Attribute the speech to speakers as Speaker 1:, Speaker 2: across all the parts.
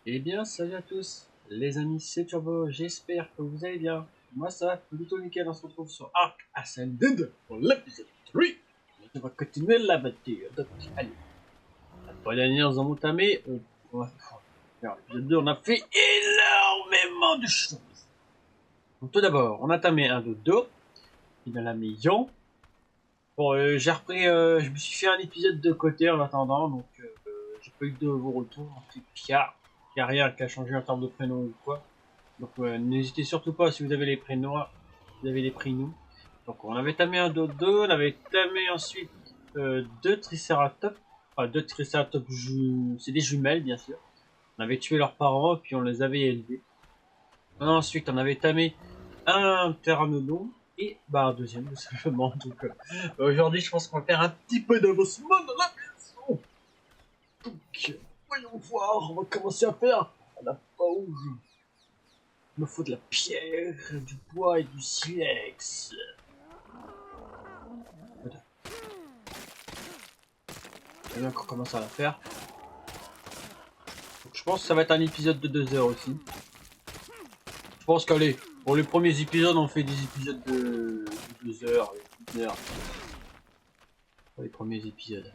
Speaker 1: Eh bien, salut à tous, les amis, c'est Turbo, j'espère que vous allez bien. Moi, ça va plutôt nickel, on se retrouve sur Ark Ascended pour l'épisode 3. On va continuer l'aventure, donc allez. La fois dernière, nous avons entamé, l'épisode 2, on a fait énormément de choses. Donc, tout d'abord, on a tamé un dodo, il en a mis Yon. Bon, j'ai repris, je me suis fait un épisode de côté en attendant, donc j'ai pas eu de vos retours, en tout cas, il n'y a rien qui a changé en termes de prénom ou quoi. Donc n'hésitez surtout pas si vous avez les prénoms, vous avez les prénoms. Donc on avait tamé un dodo, on avait tamé ensuite deux triceratops, enfin deux triceratops, c'est des jumelles bien sûr. On avait tué leurs parents puis on les avait élevés. Ensuite on avait tamé un pteranodon et bah un deuxième tout simplement. Donc aujourd'hui je pense qu'on va faire un petit peu d'avancement dans la maison. Donc voyons voir, on va commencer à faire la pause. Il me faut de la pierre, du bois et du silex. Attends. On va encore commencer à la faire. Donc, je pense que ça va être un épisode de 2 heures aussi. Je pense qu'allez, pour les premiers épisodes, on fait des épisodes de 2 heures, 1 heure. Pour les premiers épisodes.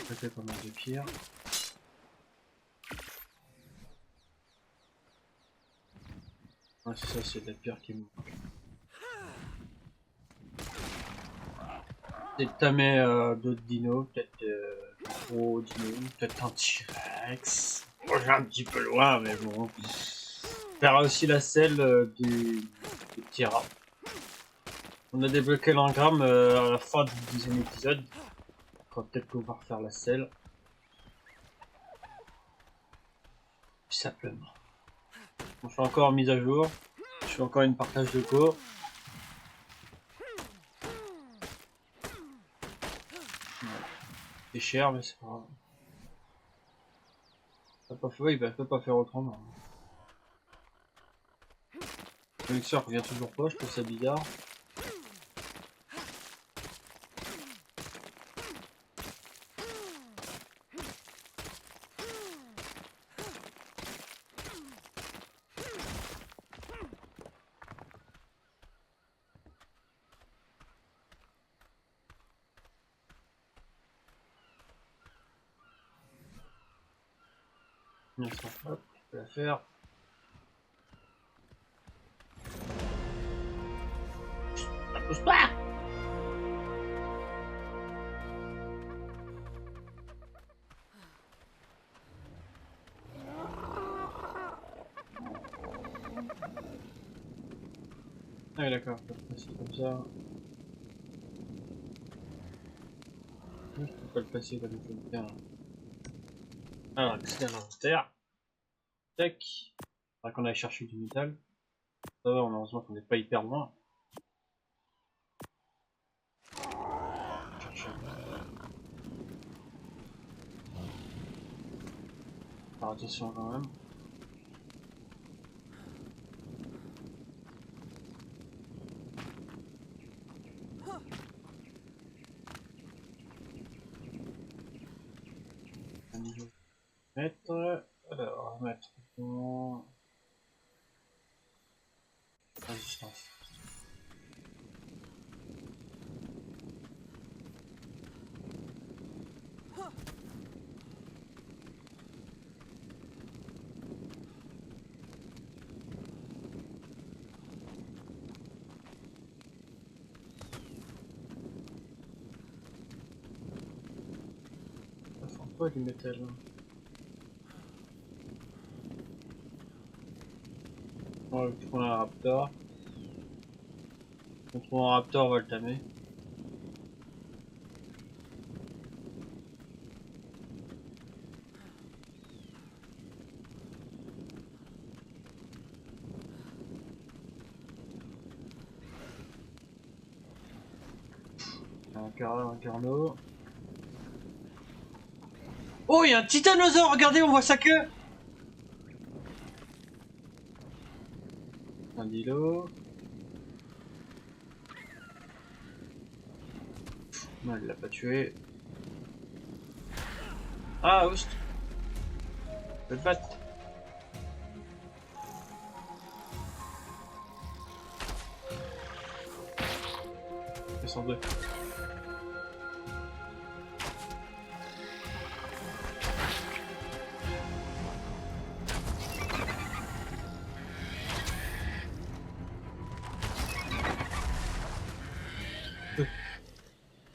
Speaker 1: Ça fait pas mal de pierre. Ah, c'est ça, c'est de la pierre qui me manque. Peut-être tamer d'autres dinos, peut-être gros dinos, peut-être un T-Rex. Bon, j'ai un petit peu loin, mais bon. Faire aussi la selle du petit rat. On a débloqué l'engramme à la fin du 10e épisode. On va peut-être pouvoir faire la selle. Tout simplement. On fait encore mise à jour. Je fais encore une partage de cours. Ouais. C'est cher, mais c'est pas grave. Ça peut pas faire, oui, bah, peut pas faire autrement. Le mixeur revient toujours pas, je trouve ça bizarre. Hop, je peux la faire. Ça pousse pas! Ah oui, d'accord, je peux le passer comme ça. Je peux pas le passer comme je veux le faire. Alors, accès à l'inventaire. Tac. Faudra qu'on aille chercher du métal. Ça va, heureusement qu'on n'est pas hyper loin. Chercher. Faire attention quand même. Un niveau mettre. Alors, on va mettre en résistance. Ça sent pas du métal. On va trouver un raptor. On trouve un raptor, on va le tamer. Un carnot. Oh, il y a un titanosaure, regardez, on voit sa queue. Un dilo. Non, elle l'a pas tué. Ah, oust. Je vais le battre. Ils sont deux.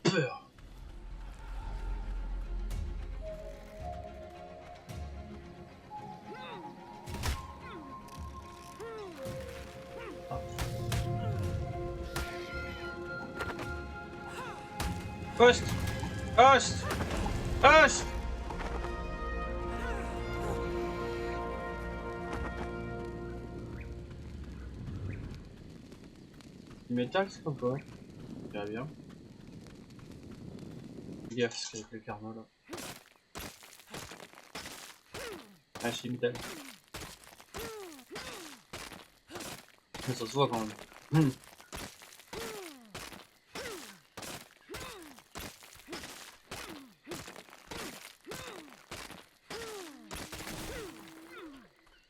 Speaker 1: Peur. Poste. Poste. Poste. Du métal, c'est comme quoi. Très bien. Fais gaffe, parce qu'avec le karma là. Ah, c'est du métal. Mais ça se voit quand même.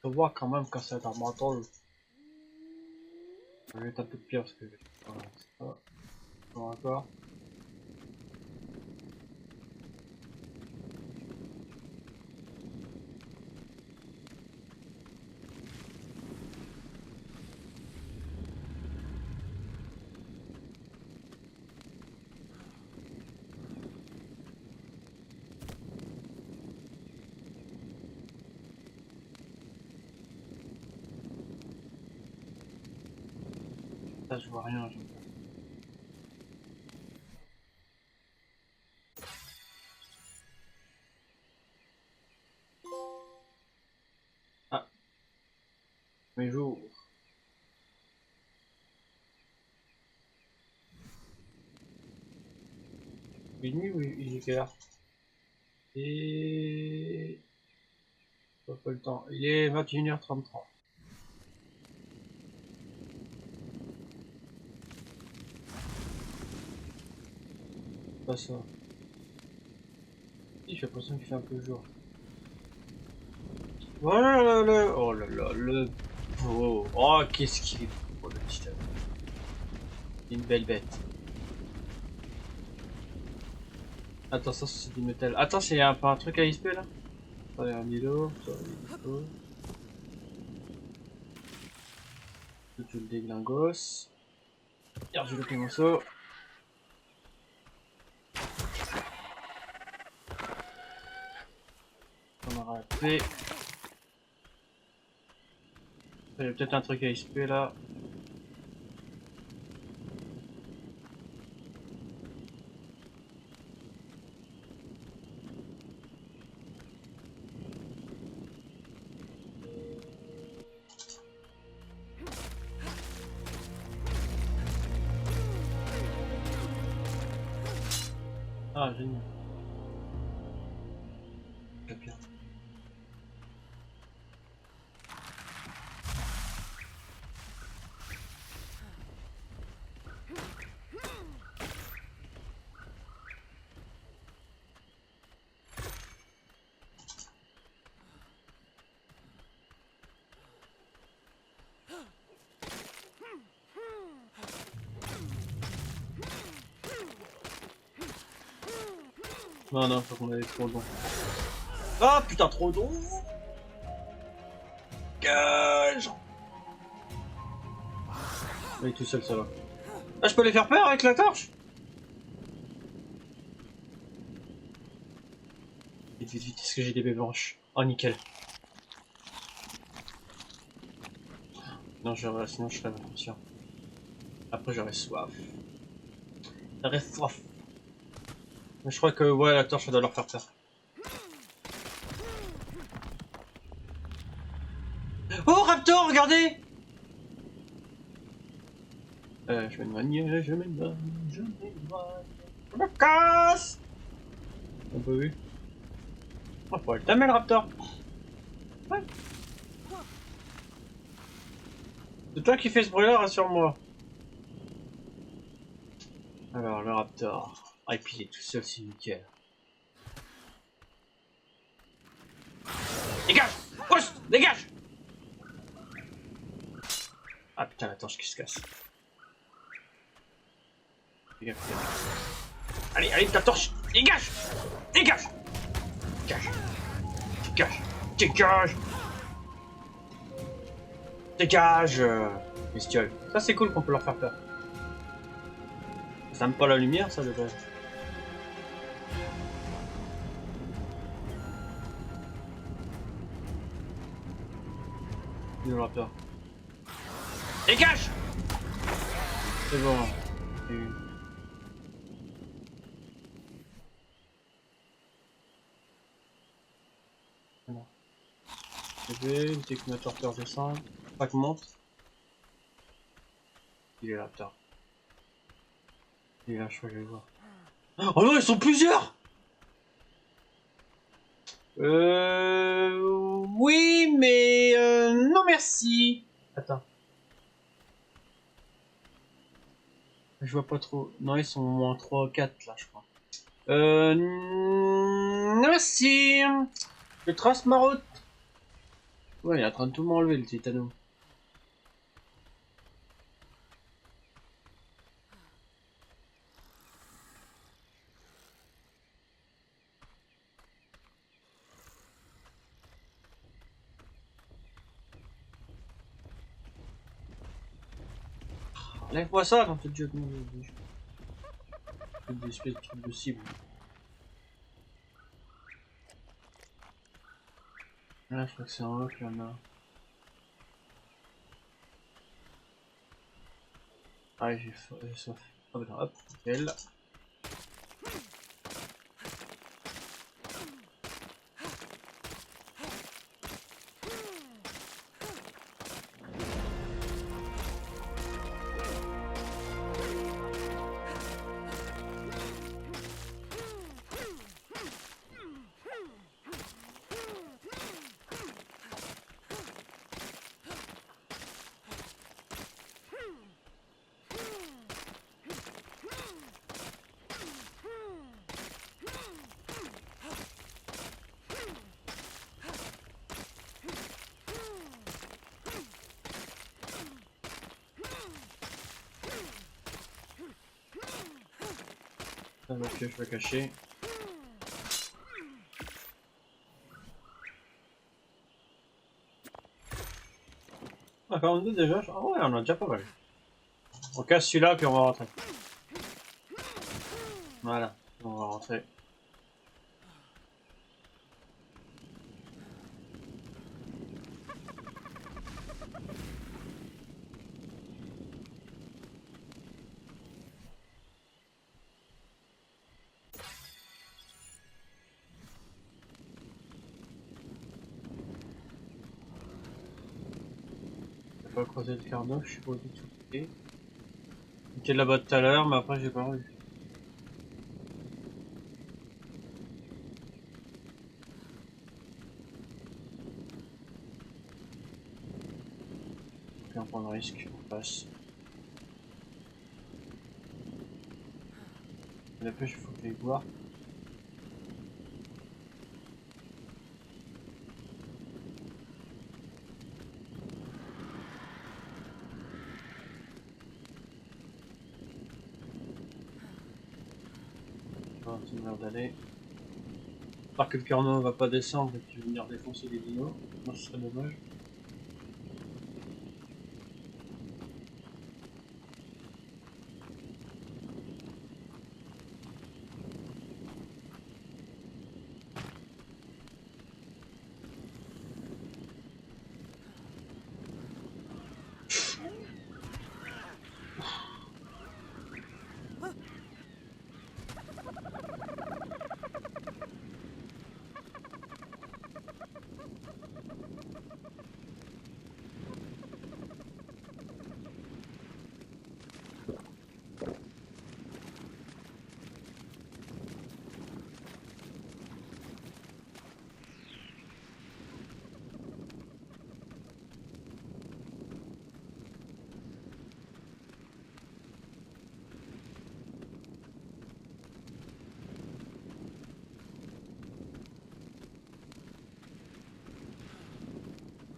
Speaker 1: Ça se voit quand même quand c'est un mental. Je vais être un peu pire parce que. Voilà, c'est pas. Bon, encore. Là, je vois rien. Ah, mes jours. Il est nuit ou il est quelle heure? Et. Pas le temps. Il est 21h33. Pas ça. Si, j'ai l'impression qu'il fait un peu jour. Voilà le. Oh là là, le. Oh, oh qu'est-ce qu'il est beau le titan. Une belle bête. Attends, ça c'est du métal. Attends, c'est pas un truc à XP là? Attends, il y a un îlot. Tu le déglingos. Regarde, je le morceau. On a raté. Il y a peut-être un truc à XP là. Ah, génial. Très bien. Non, non, faut qu'on aille trop long. Ah putain, trop long. Gage. Il est tout seul, ça va. Ah, je peux les faire peur avec la torche? Vite, vite, vite, est-ce que j'ai des baies blanches? Oh, nickel. Non, sinon je serais inconscient. Après, j'aurais soif. J'aurais soif. Mais je crois que, ouais, la torche, ça doit leur faire peur. Oh, Raptor, regardez! Je m'éloigne, je m'éloigne, je m'éloigne. Je me casse! On peut vu? On pourrait le tamer le raptor. Ouais. C'est toi qui fais ce bruit là, rassure-moi. Alors le raptor. Ah et puis il est tout seul, c'est nickel. Dégage! Pousse! Dégage! Ah putain la torche qui se casse. Dégage, allez, allez ta torche! Dégage! Dégage! Dégage! Dégage! Dégage! Dégage! Bestiole. Ça c'est cool qu'on peut leur faire peur. Ça aime pas la lumière ça de base. Il aura peur. Dégage! C'est bon. Voilà. Le détonateur peut redescendre. Pas que monte. Il est là, putain. Il est là, je crois que je vais le voir. Oh non, ils sont plusieurs! Oui, mais non merci. Attends. Je vois pas trop. Non, ils sont au moins 3 ou 4 là, je crois. Non merci. Je trace ma route. Ouais, il est en train de tout m'enlever le titano. Lève-moi ça quand tu te jettes mon jeu. Des espèces de trucs de cible. Là, je crois que c'est en haut qu'il y en a. Ah, j'ai soif. Ah, bah, hop, nickel. Ok, je vais cacher. Ah, 42 déjà? Ah ouais, on a déjà pas mal. On casse celui-là, puis on va rentrer. Voilà, on va rentrer. J'ai pas croisé le carnot, je suis pas du tout. J'étais là-bas tout à l'heure, mais après j'ai pas vu. Puis on prend le risque, on passe. La pêche, il faut que j'aille voir. C'est une merde d'aller. J'espère que le carnot va pas descendre et qu'il va venir défoncer les dinos. Moi, ce serait dommage.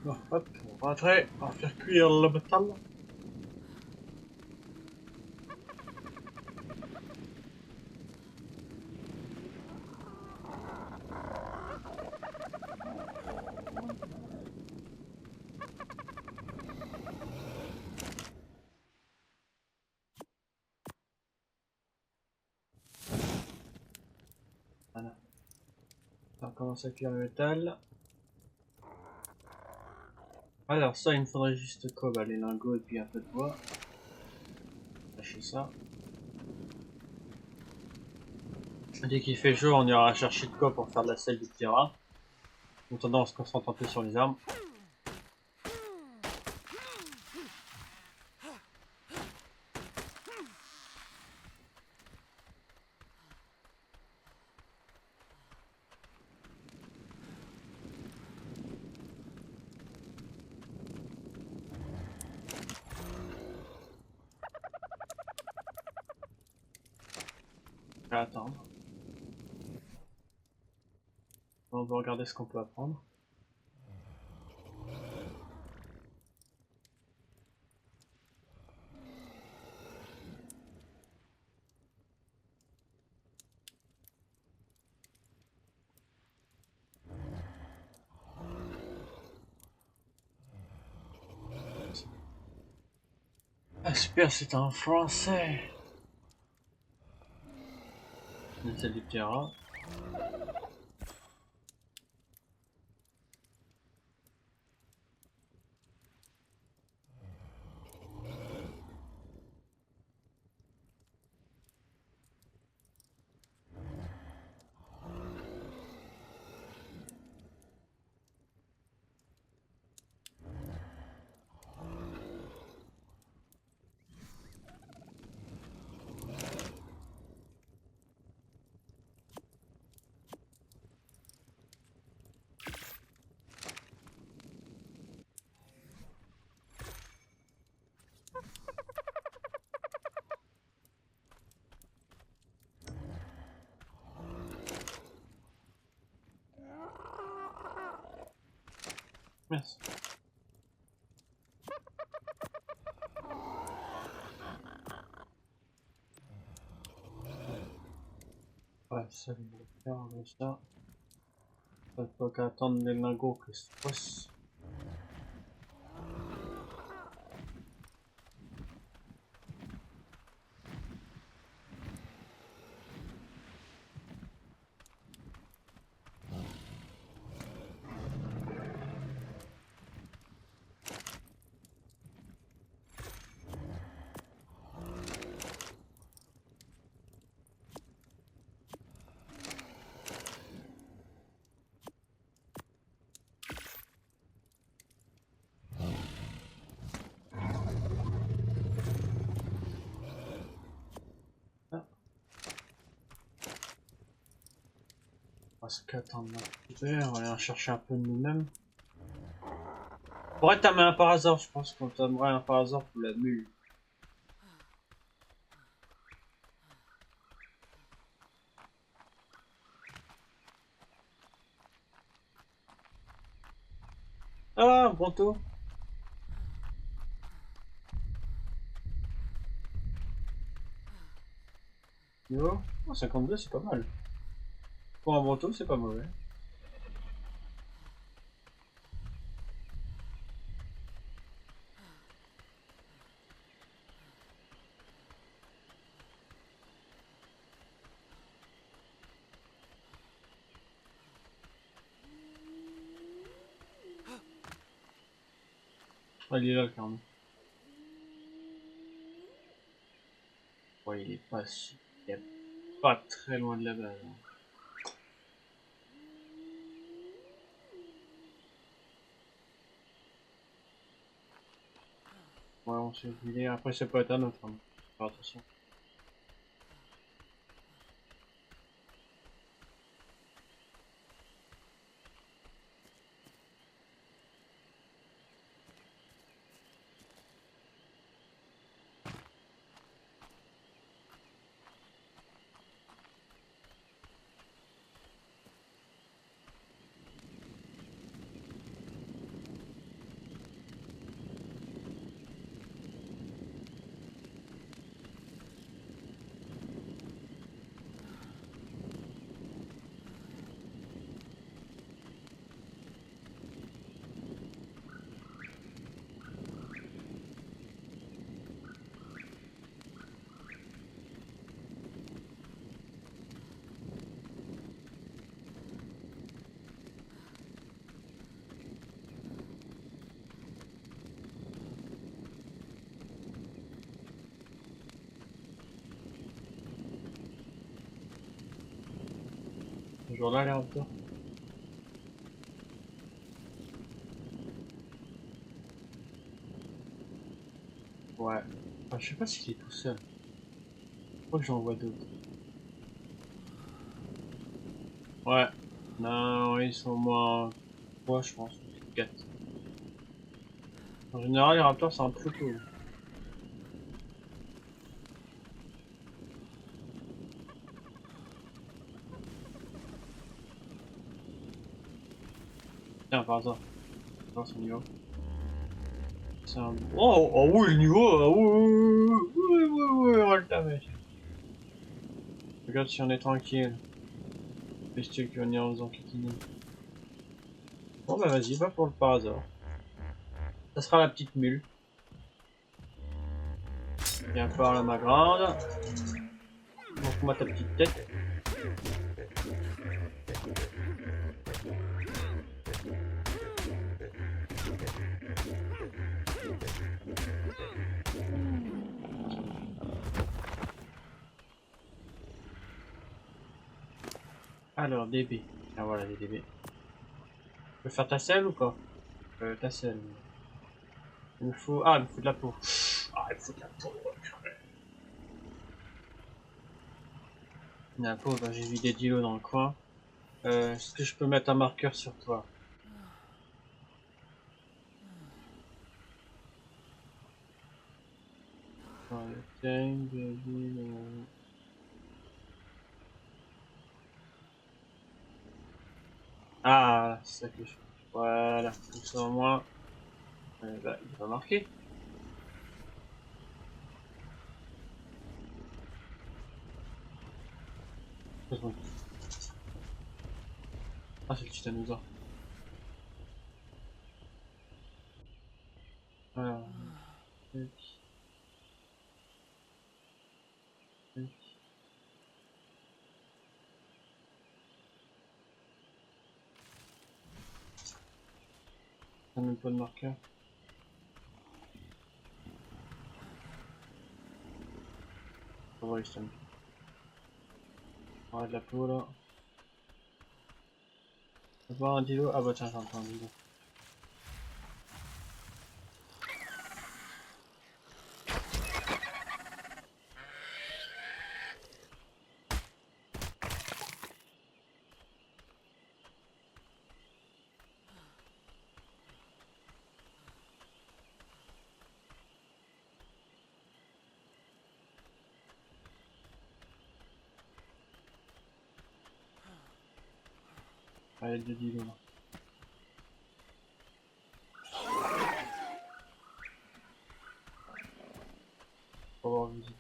Speaker 1: Bon, hop, on va rentrer, on va faire cuire le métal. Voilà. On commence à cuire le métal. Alors ça, il me faudrait juste quoi? Bah, les lingots et puis un peu de bois. Lâcher ça. Dès qu'il fait jour, on ira chercher de quoi pour faire de la selle du petit rat. En attendant, on se concentre un peu sur les armes. On va attendre. On va regarder ce qu'on peut apprendre. Ah super, c'est en français. La selle du petit rat. Merci. Ouais, ça, je vais faire comme ça. Pas pas qu'à attendre les lingots que ça passe. Ah, parce qu'attendre un petit peu, on va aller en chercher un peu de nous-mêmes. Pourrait t'amener un par hasard, je pense qu'on t'aimerait un par hasard pour la mule. Ah, Bronto. Niveau oh, 52, c'est pas mal. Pour un Bronto, c'est pas mauvais. Ah, il est là, clairement. Ouais, il est pas si... Il est pas très loin de la base. Hein. Ouais, on s'est filé. Après, c'est pas être un autre. Hein. Faut faire attention. toujours là les raptors. Ouais. Enfin, je sais pas s'il est tout seul. Je crois que j'en vois d'autres. Ouais. Non, ils sont au moins 3 je pense. 4. En général, les raptors c'est un peu cool. Tiens, par hasard. Voir son niveau. C'est un... Oh, oh oui, le niveau, oui, on va le tamer. Regarde si on est tranquille. Bestiole qui va venir en faisant kikini. Bon bah vas-y, va pour le par hasard. Ça sera la petite mule. Viens par là ma grande. Montre-moi ta petite tête. Alors, DB. Ah voilà, les DB. Tu peux faire ta selle ou pas? Ta selle. Il me faut... Ah, il me faut de la peau. Ah, il me faut de la peau. De la peau, bah, j'ai vu des dilos dans le coin. Est-ce que je peux mettre un marqueur sur toi? Ah, c'est ça que je... Voilà, comme ça au moins... bah, il va marquer. Ah, c'est le titanosaure. Voilà. Tac, tac. T'as même pas de marqueur. On va voir les stuns. On va de la peau là. On va voir un dilo. Ah bah tiens, j'ai encore un dilo. Allez, deux dilos là. Faut avoir visite.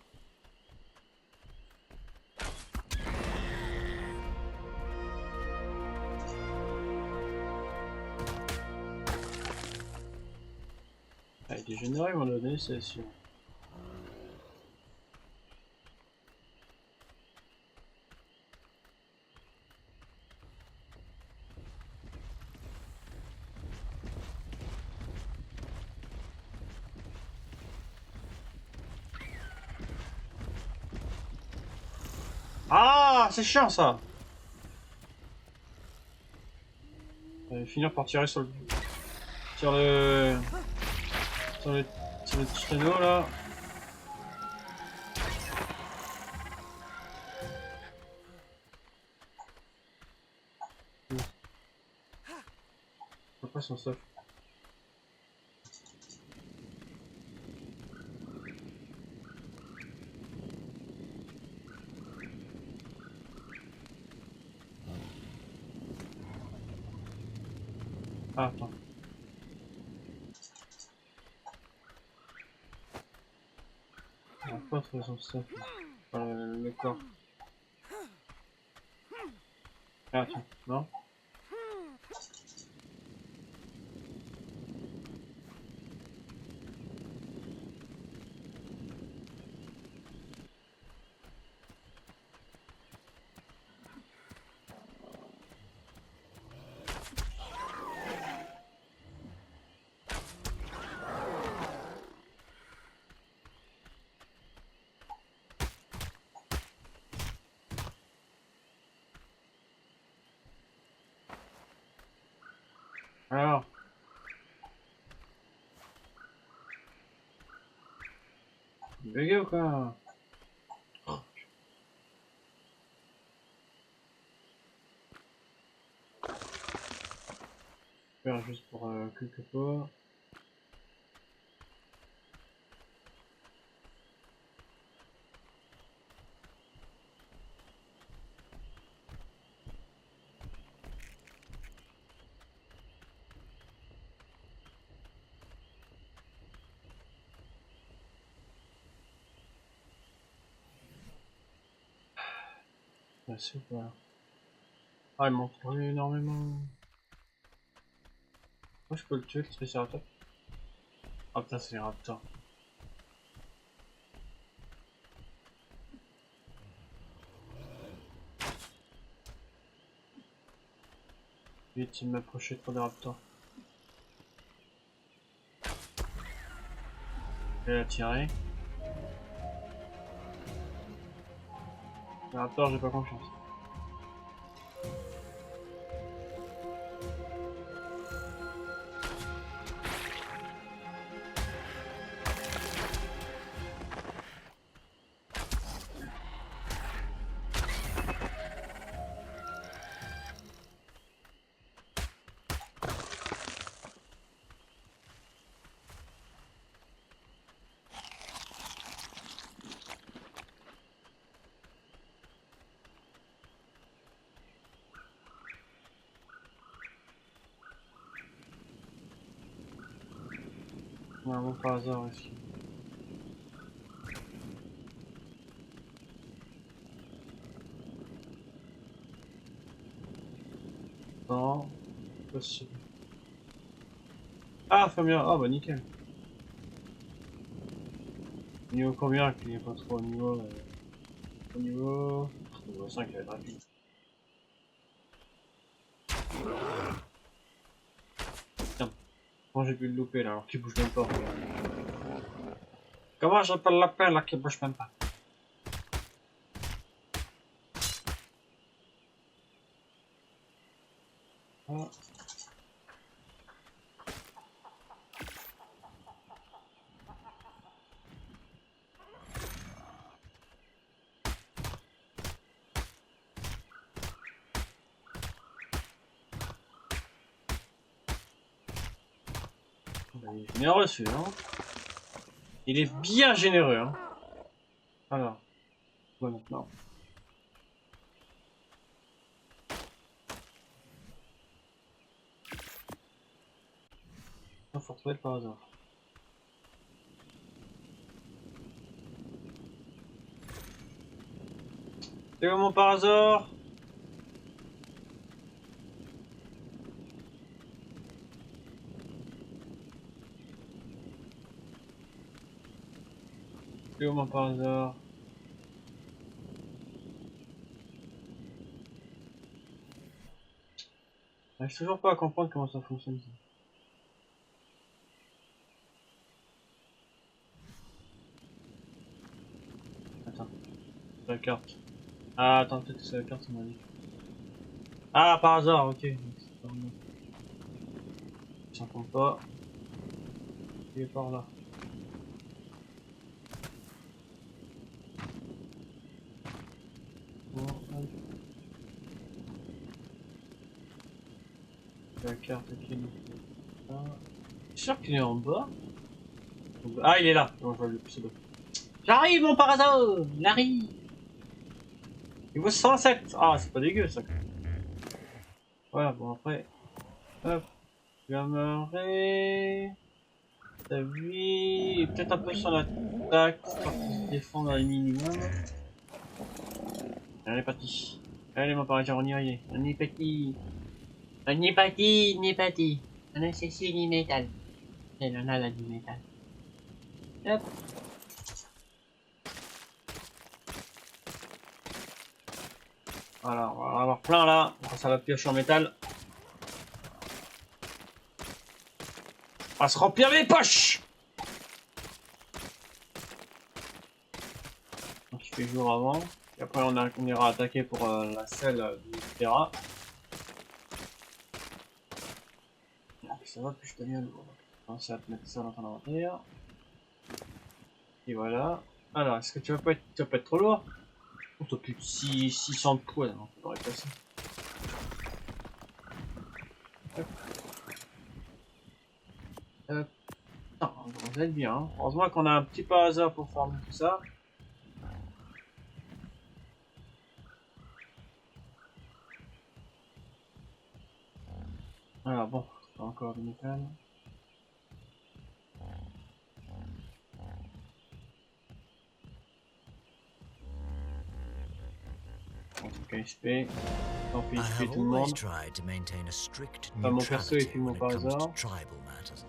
Speaker 1: Allez, dégénéré, on l'a donné, c'est sûr. Ah, c'est chiant ça! On va finir par tirer sur le... Sur le... Sur le... Sur le titano là. Pourquoi son stuff? Ah, attends. On va pas trouver son stuff. Le corps. Ah, tiens, non? Alors. Bugué ou quoi? Faire juste pour quelques fois. C'est quoi? Ah, il m'en faut énormément. Moi, je peux le tuer, le Triceratops. Ah putain, c'est les raptors. Vite, il m'approchait trop des raptors. Je vais la tirer. Les raptors, j'ai pas confiance. On a un bon par hasard ici. Non, possible. Ah, Fabien, ah bah nickel. Niveau combien qu'il n'est pas trop au niveau. Niveau 5, il va être rapide. Putain, comment j'ai pu le louper là alors qu'il bouge même pas? Comment j'appelle la paix là qui bouge même pas? Ah. Bah, il est généreux celui-là. Hein. Il est bien généreux. Hein. Alors, ouais, maintenant. Il faut retrouver par hasard. C'est comment par hasard? C'est comment par hasard? J'arrive toujours pas à comprendre comment ça fonctionne. Attends, c'est la carte. Ah, attends, peut-être que c'est la carte, ça m'a dit. Ah, par hasard, ok. Ça compte pas. Il est par là. Bon, allez. La carte qui est là. Je suis sûr qu'il est en bas. Ah, il est là. Non, je vois le pseudo. J'arrive, mon par hasard. Larry. Niveau 107. Ah, c'est pas dégueu, ça. Voilà, bon, après. Hop. J'aimerais. T'as vu. Peut-être un peu sur l'attaque. Pour qu'il se défende à minimum. Allez, parti. Allez, mon par hasard, on y est. On est parti. On est parti, on est parti. On a cherché du métal. Et on a là du métal. Hop. Voilà, on va en avoir plein là. Grâce à la pioche en métal. On va se remplir les poches. Donc il fait jour avant. Et après on ira attaquer pour la selle du Terra. ça va, plus je deviens lourd. On va commencer à te mettre ça dans ton inventaire. Et voilà. Alors, est-ce que tu vas pas être trop lourd? Oh, t'as plus de 600 de poids, non, ça devrait passer. Hop. Hop. Non, vous êtes bien. Hein. Heureusement qu'on a un petit par hasard pour farmer tout ça. Alors bon, encore du métal. KSP. Tant pis,
Speaker 2: I
Speaker 1: je
Speaker 2: have
Speaker 1: tout le
Speaker 2: always
Speaker 1: monde.
Speaker 2: tried to maintain a strict
Speaker 1: Enfin, mon perso est
Speaker 2: neutrality
Speaker 1: filmé
Speaker 2: when
Speaker 1: par
Speaker 2: it comes to
Speaker 1: hasard.
Speaker 2: tribal matters.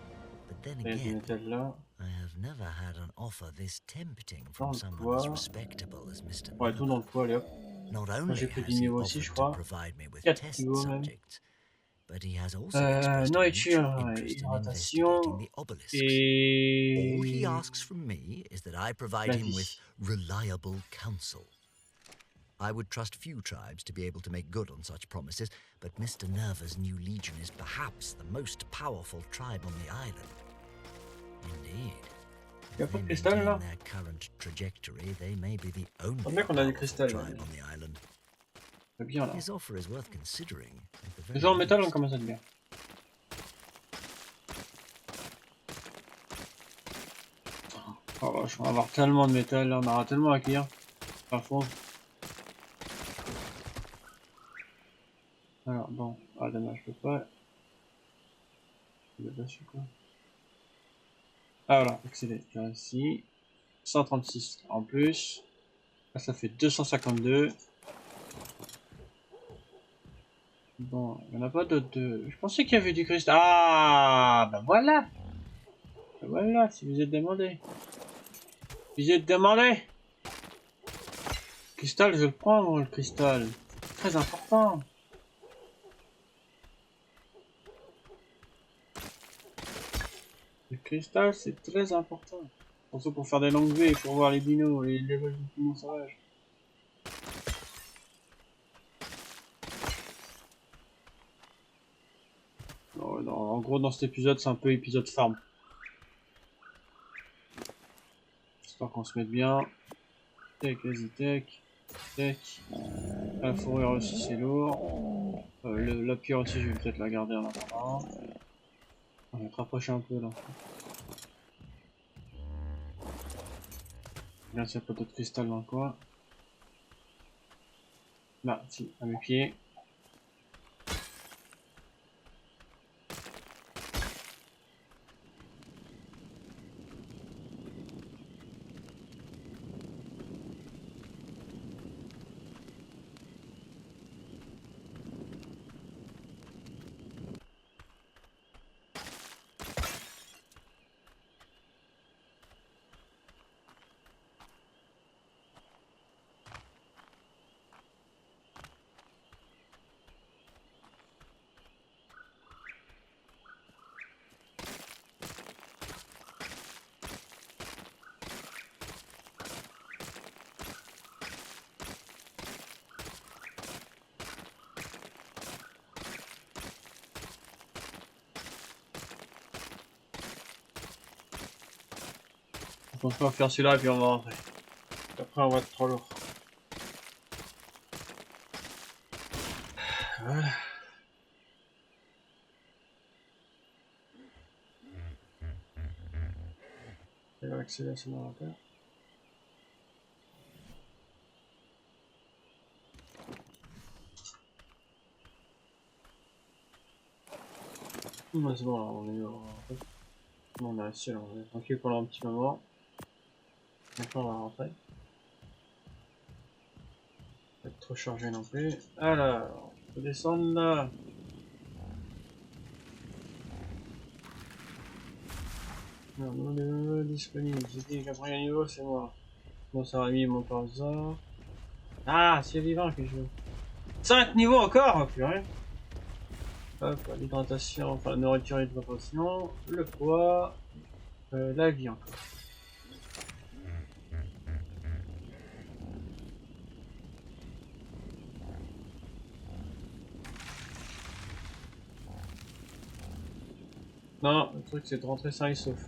Speaker 2: But then
Speaker 1: Il y a du
Speaker 2: again,
Speaker 1: métal là.
Speaker 2: I have never had an offer this tempting
Speaker 1: Dans
Speaker 2: from
Speaker 1: le
Speaker 2: someone as
Speaker 1: poids.
Speaker 2: respectable as Mr.
Speaker 1: Ouais, tout dans le
Speaker 2: Nerva.
Speaker 1: poids, allez hop.
Speaker 2: Not
Speaker 1: Moi j'ai
Speaker 2: only
Speaker 1: pris du
Speaker 2: has he
Speaker 1: niveau aussi, je
Speaker 2: offered to
Speaker 1: crois.
Speaker 2: provide me with
Speaker 1: 4
Speaker 2: test
Speaker 1: niveaux même.
Speaker 2: subjects, but he has also expressed a
Speaker 1: Nourriture,
Speaker 2: mutual interest in
Speaker 1: hydratation
Speaker 2: investigating the obelisks. All he
Speaker 1: et
Speaker 2: asks from me is that I provide
Speaker 1: la
Speaker 2: him with
Speaker 1: vie.
Speaker 2: reliable counsel. I would trust few tribes to be able to make good on such promises, but Mr. Nerva's new legion is perhaps the most powerful tribe on the island. Indeed.
Speaker 1: Il y a
Speaker 2: If
Speaker 1: pas
Speaker 2: they
Speaker 1: de cristal là?
Speaker 2: maintain their current trajectory, they may be the only
Speaker 1: C'est bien qu'on a des
Speaker 2: powerful
Speaker 1: cristals là.
Speaker 2: tribe on the island.
Speaker 1: C'est bien là.
Speaker 2: His offer is worth considering. At the
Speaker 1: Les
Speaker 2: very
Speaker 1: gens en métal, on
Speaker 2: least.
Speaker 1: commence à être bien. Oh vache, on va avoir tellement de métal là, on aura tellement à cuire. À fond. Alors bon, ah dommage, je peux pas. Il est dessus quoi. Ah voilà, accéder. Ici. 136 en plus. Là, ça fait 252. Bon, il n'y en a pas d'autres. Je pensais qu'il y avait du cristal. Ah, bah voilà. Bah voilà, si vous êtes demandé. Vous êtes demandé. Cristal, je le prends, moi, le cristal. Très important. Le cristal, c'est très important. Surtout pour faire des longues vies, pour voir les dinos, les levels du piment sauvage. Non, non, en gros, dans cet épisode, c'est un peu épisode farm. J'espère qu'on se mette bien. Tech, vas-y, tech. Tech. La fourrure aussi, c'est lourd. La pierre aussi, je vais peut-être la garder en attendant. On va te rapprocher un peu là. Là, s'il n'y a pas d'autre cristal dans le coin. Là, si, à mes pieds. On va faire celui-là et puis on va rentrer. Après, on va être trop lourd. Voilà. Et là, accélération dans la terre. C'est bon, là, on est assis, là, on est tranquille pendant un petit moment. Maintenant, on va rentrer. Pas être trop chargé non plus. Alors, on peut descendre là. Non, non, disponible. J'ai dit qu'à premier niveau, c'est moi. Bon, ça aurait mis mon par hasard. Ah, c'est vivant que je veux. 5 niveaux encore, purée. Hop, l'hydratation, enfin la nourriture et l'hydratation, le poids, la vie encore. Non, le truc c'est de rentrer sain et sauf.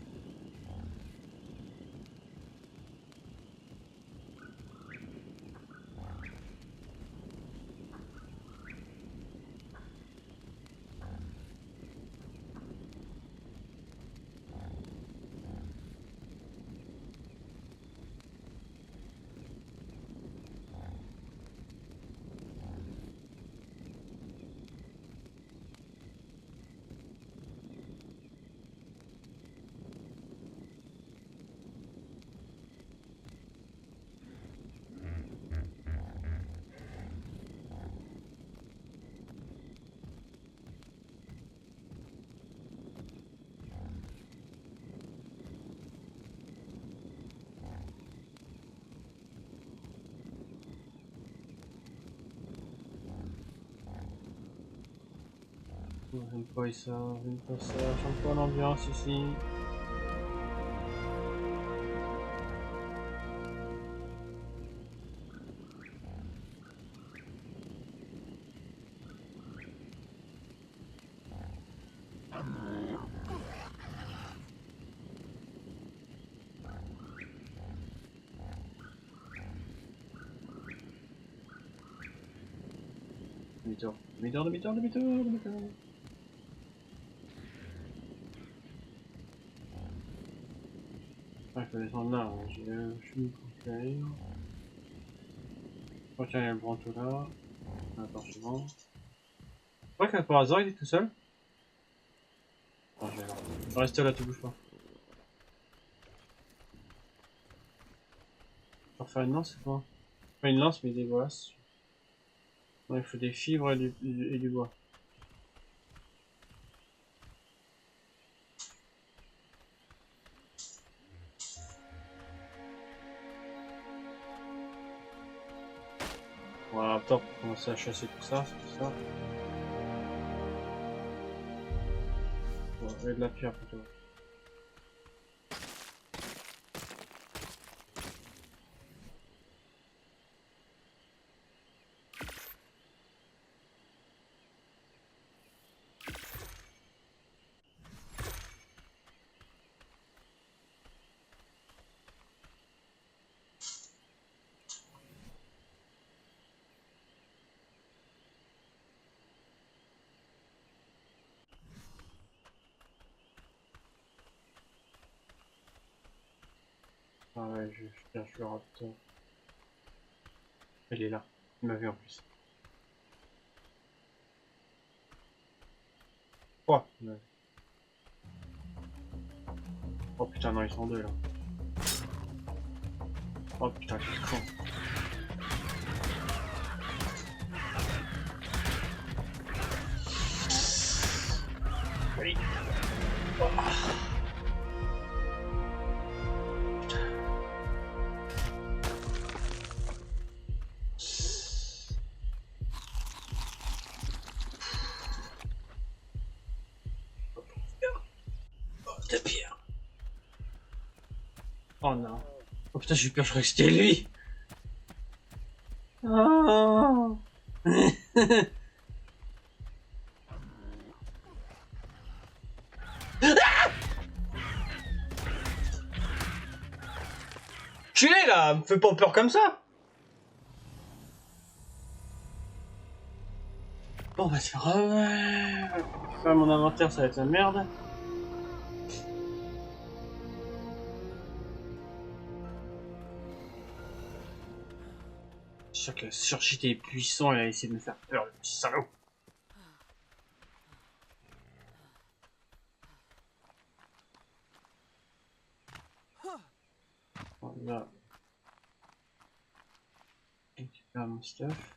Speaker 1: J'aime pas ça, j'aime pas ça, j'aime pas l'ambiance ici. Demi-tour, demi-tour, demi-tour, demi-tour, demi-tour. Ah, il faut descendre là, hein. Je suis conseil. Je retiens le branteau là. Appartement. C'est vrai que par hasard il est tout seul. Attends, je vais voir. Reste là, tu bouges pas. Pour faire une lance, c'est quoi? Pas une lance, mais des bois. Non, il faut des fibres et du bois. Voilà, attends, pour commencer à chasser tout ça, c'est tout ça. Ouais, et de la pierre plutôt. Ah ouais, je cherche le raptor. Elle est là. Il m'a vu en plus. Oh, ouais. Oh putain, non, ils sont deux là. Oh putain, quel con. Allez. Oh. De pierre. Oh non. Oh putain, j'ai eu peur, je croyais que c'était lui. Oh. Tu es là, me fais pas peur comme ça. Bon bah c'est pas grave. Faire mon inventaire, ça va être la merde. Je suis sûr que surcheaté est puissant, il a essayé de me faire peur, le petit salaud. Là. Récupère mon stuff.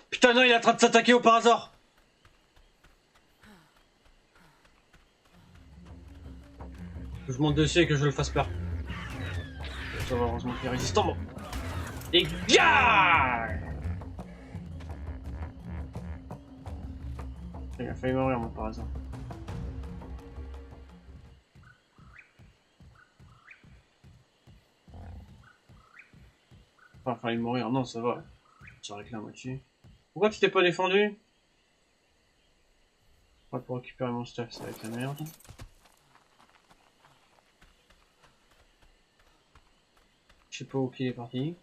Speaker 1: Putain non, il est en train de s'attaquer au par hasard. Que je monte dessus et que je le fasse peur. Ça va heureusement qu'il est résistant. Bon. Et gars! Il a failli mourir, moi, par hasard. Enfin, failli mourir. Non, ça va. J'ai avec la moitié. Pourquoi tu t'es pas défendu? Pas pour récupérer mon stuff, ça va être la merde. Je sais pas où il est parti.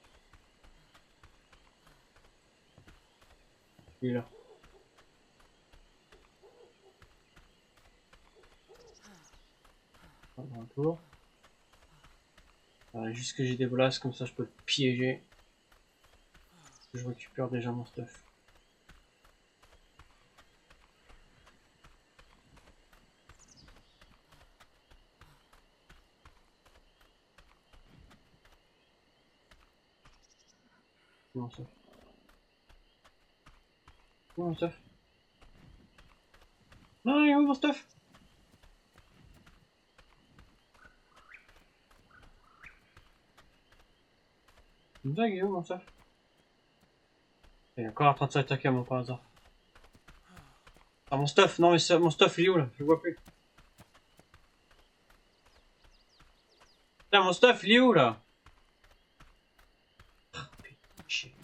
Speaker 1: Il est là. On va faire un tour. Juste que j'ai des blasts, comme ça je peux le piéger. Je récupère déjà mon stuff. Mon stuff. Où mon stuff? Non, il est où mon stuff? Une blague, il est où mon stuff? Il est encore en train de s'attaquer à moi par hasard. Ah, mon stuff, non mais mon stuff il est où là? Je le vois plus. Putain, mon stuff il est où là? Ah, putain, chier.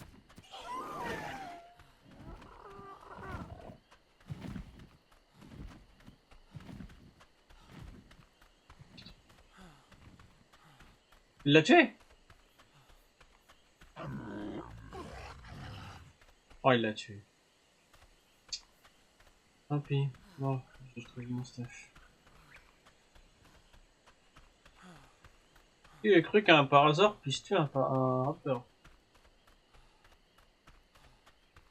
Speaker 1: Il l'a tué? Oh, il l'a tué. Tant pis. Bon, j'ai trouvé mon stuff. Il a cru qu'un par hasard puisse tuer un rappeur.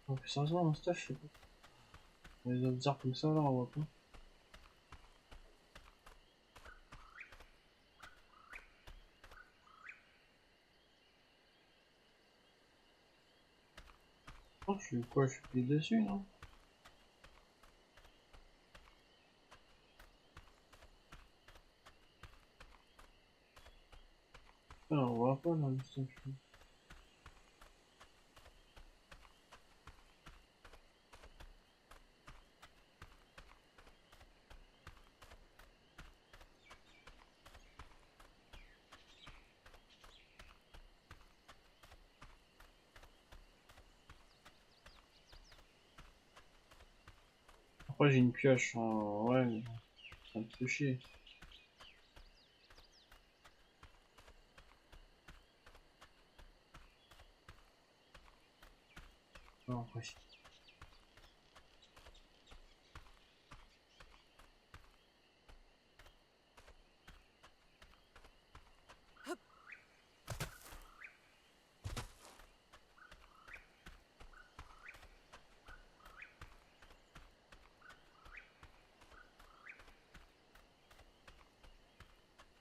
Speaker 1: Donc, sérieusement, mon stuff, je sais pas. Les autres arts comme ça, là, on voit pas. Oh, je suis quoi? Je suis plus dessus, non? Ah, on voit pas là, le stuff. Après, j'ai une pioche en. Ouais, mais ça me fait chier. Non, après.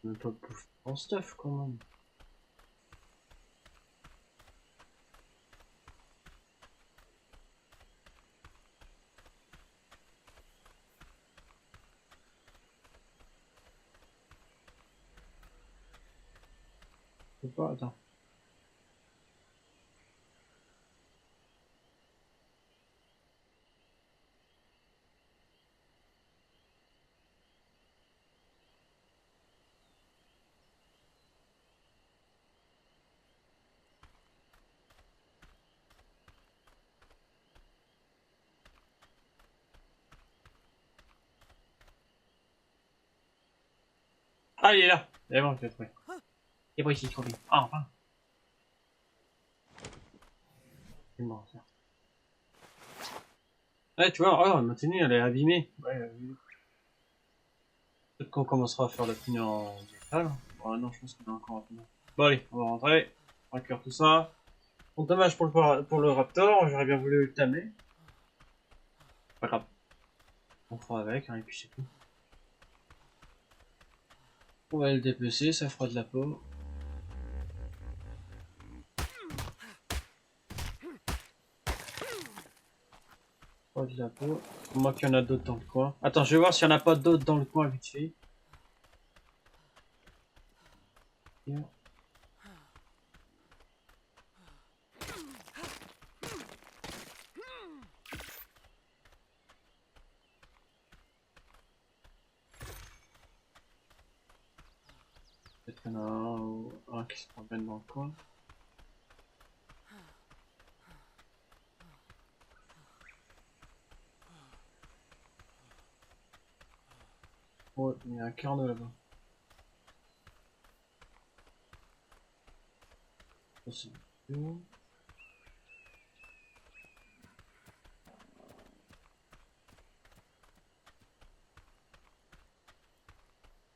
Speaker 1: Même pas bouffer mon stuff quand même. Je peux pas, attends. Ah, il est là! C'est bon, je l'ai trouvé. Il est pas ici, trop bien. Ah, enfin! C'est mort, ça. Ouais, tu vois, oh, ma tenue, elle est abîmée. Ouais, peut-être qu'on commencera à faire la tenue en métal. Oh non, je pense qu'on a encore un peu. Bon, allez, on va rentrer. On va cuire tout ça. Bon, dommage pour le Raptor, j'aurais bien voulu le tamer. Pas grave. On fera avec, hein, et puis c'est tout. On va le dépecer, ça fera de la peau. Pas de la peau. Moi qu'il y en a d'autres dans le coin. Attends, je vais voir s'il n'y en a pas d'autres dans le coin vite fait. Hier. Peut-être qu'il y en a un qui se promène dans le coin. Ouais, il y a un carnot là-bas. Ça, c'est tout.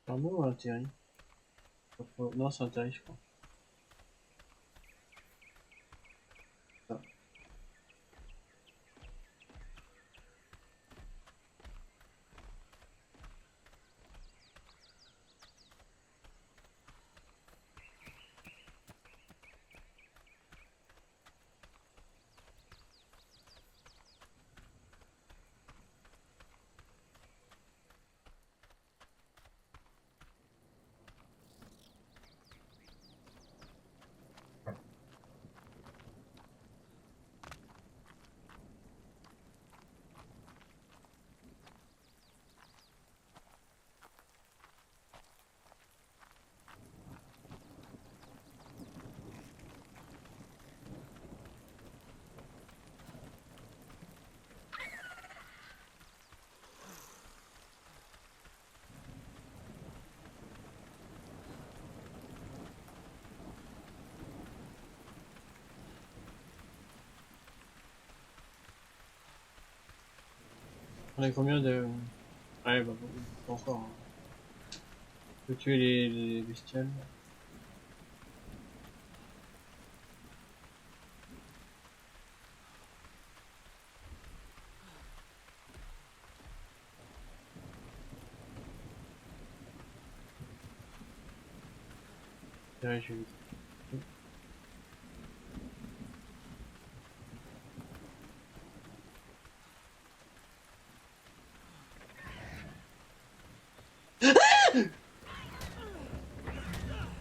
Speaker 1: Carnot ou un Terry? Non, c'est un Terry, je crois. Ah. On a combien de... Ouais, bah, pas encore. Hein. Je peux tuer les bestioles. Ouais, je vais vite.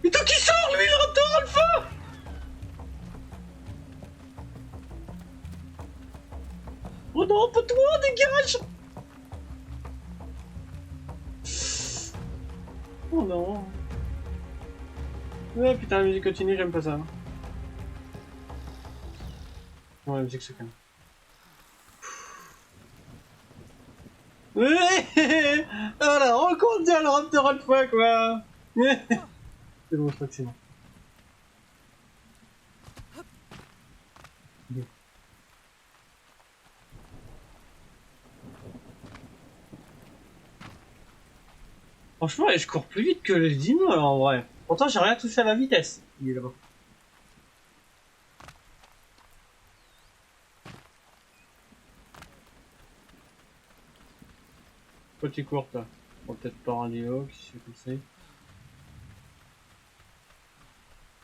Speaker 1: Mais toi qui sort, lui, le Raptor Alpha! Oh non, pas toi, dégage! Oh non. Ouais, putain, la musique continue, j'aime pas ça. Ouais, la musique c'est calme. Ouais. Voilà, on compte bien le Raptor Alpha, quoi. C'est bon, je crois que c'est bon. Bon. Franchement, je cours plus vite que le dino, alors, en vrai. Pourtant, j'ai rien touché à la vitesse. Il est là-bas. Pourquoi tu cours, toi? Bon, peut-être par un Léo, qui se fait.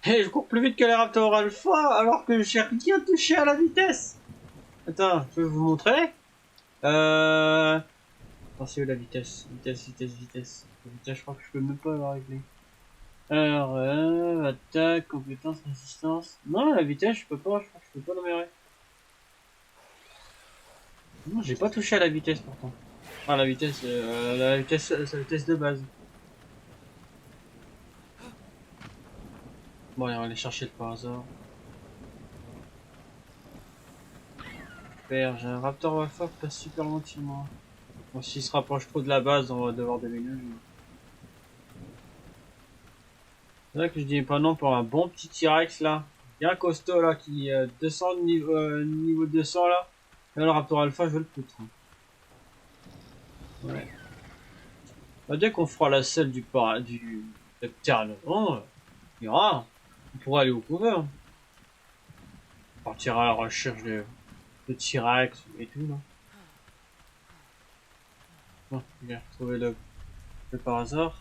Speaker 1: Hé, je cours plus vite que les Raptor Alpha, alors que j'ai rien touché à la vitesse. Attends, je vais vous montrer. Attends, c'est où la vitesse? Vitesse. La vitesse, je crois que je peux même pas la régler. Alors, attaque, compétence, résistance. Non, la vitesse, je peux pas, je crois que je peux pas l'améliorer. Non, j'ai pas touché à la vitesse pourtant. Ah, la vitesse, c'est la vitesse de base. Bon, allez, on va aller chercher le par hasard. Super, j'ai un Raptor Alpha qui passe super loin de moi. Bon, s'il se rapproche trop de la base, on va devoir déménager. C'est vrai que je dis pas non pour un bon petit T-Rex là. Bien costaud là, qui descend niveau 200 là. Et le Raptor Alpha, je veux le foutre. Ouais. Bah, dès qu'on fera la selle du Pteranodon, il y aura. On pourra aller au couvert. On partira à la recherche de T-Rex et tout là. Bon, j'ai retrouvé le par hasard.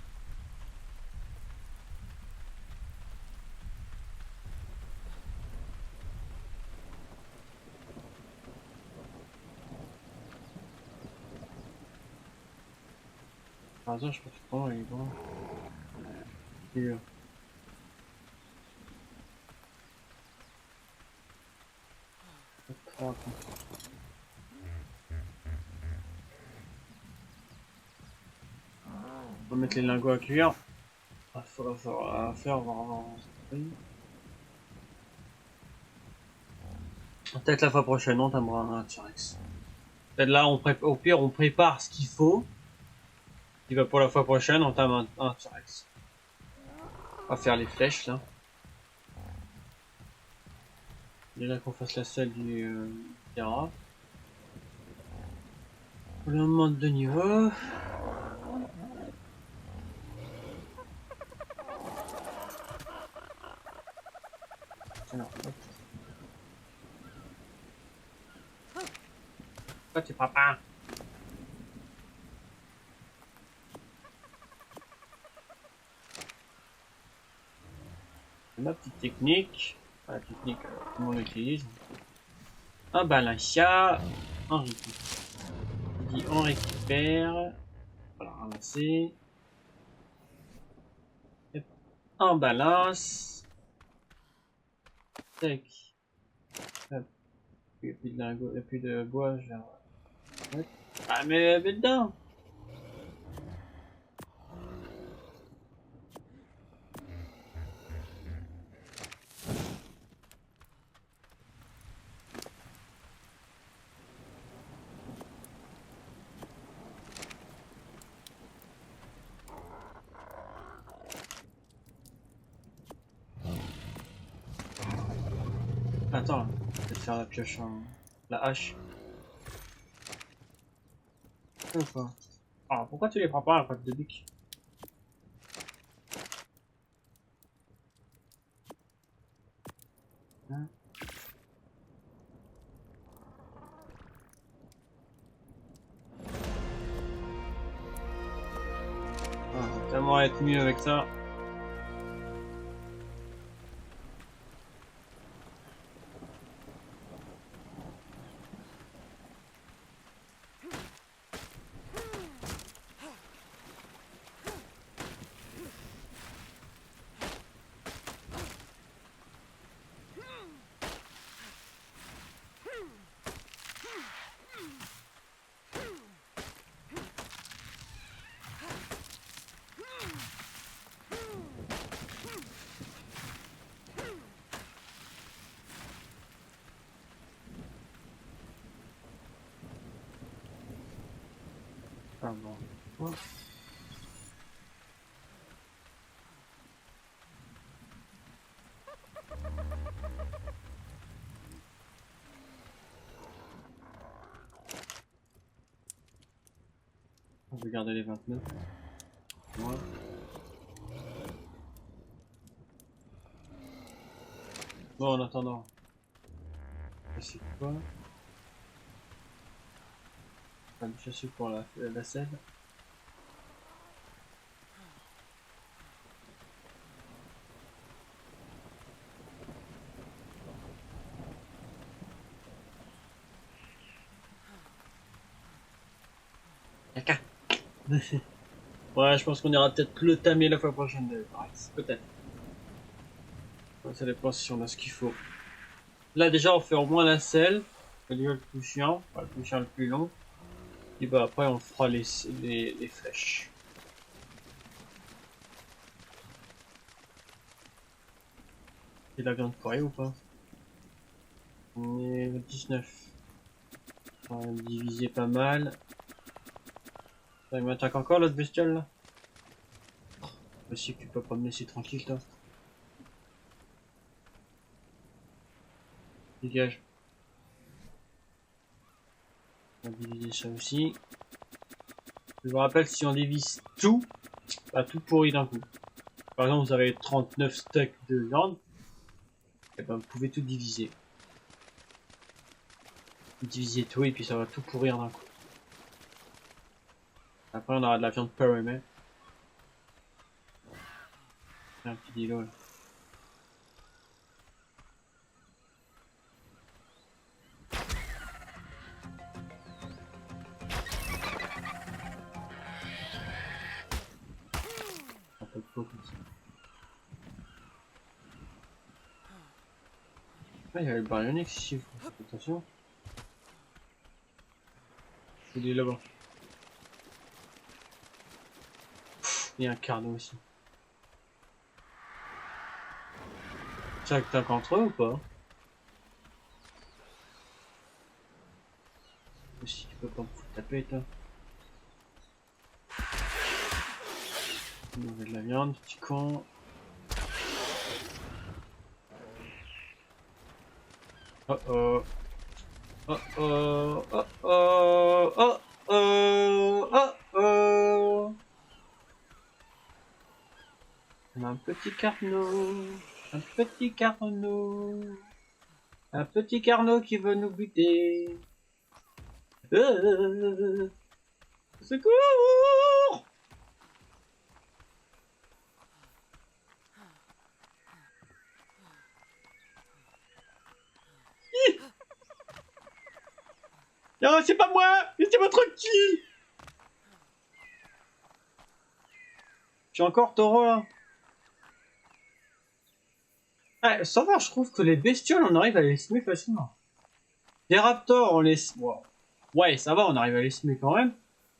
Speaker 1: Par hasard, je sais pas trop, il est bon. Et, on va mettre les lingots à cuire. Il faudra faire avant. Peut-être la fois prochaine, on t'aimeras un T-Rex. Peut-être là, au pire, on prépare ce qu'il faut. Il va pour la fois prochaine, on t'a un T-Rex. On va faire les flèches là. Déjà qu'on fasse la salle du terrain. Pour le moment de niveau. Alors, hop. Toi tu papa. Ma petite technique. Enfin, la technique tout le monde utilise. Un balancia. On récupère. Je dis on récupère. Voilà, ramasser. Et on balance. Tac. Hop. Il n'y a plus de lingot, il n'y a plus de bois. Je vais... ouais. Ah mais dedans. Attends, je vais te faire la pioche en... la hache. Quoi. Ah, pourquoi tu les prends pas à la patte de bique? Hein? Ah, ça va tellement être mieux avec ça. Ah bon. Oh. On va garder les 29. Moi. Bon, en attendant. C'est quoi? On va me chercher pour la selle. Caca. Ouais, je pense qu'on ira peut-être le tamer la fois prochaine. Peut-être. Ouais, ça dépend si on a ce qu'il faut. Là, déjà, on fait au moins la selle. C'est déjà le plus chiant. Enfin, le plus chiant, le plus long. Et bah, après, on fera les flèches. C'est la viande poirée ou pas? On est 19. On va diviser pas mal. Ça, il m'attaque encore l'autre bestiole là? Aussi que tu peux pas me laisser tranquille toi. Dégage. On va diviser ça aussi. Je vous rappelle, si on divise tout, bah tout pourrit d'un coup. Par exemple, vous avez 39 stacks de viande, et ben vous pouvez tout diviser. Vous divisez tout et puis ça va tout pourrir d'un coup. Après on aura de la viande périmée. Un petit dilo là. Un peu de peau comme ça. Ah, il y a le baryonyx ici, attention. Il est là-bas. Il y a un carnot aussi. Ça que t'as contre eux ou pas? Si tu peux pas me foutre taper toi. manger de la viande, petit con. Oh oh. Oh oh. Oh oh. Oh oh. Oh oh. Un petit carnot. Un petit carnot. Un petit carnot qui veut nous buter. Secours! Non, c'est pas moi! Laissez-moi tranquille! Je suis encore taureau là. Ah, ça va, je trouve que les bestioles, on arrive à les semer facilement. Des raptors, on les... Wow. Ouais, ça va, on arrive à les semer quand même.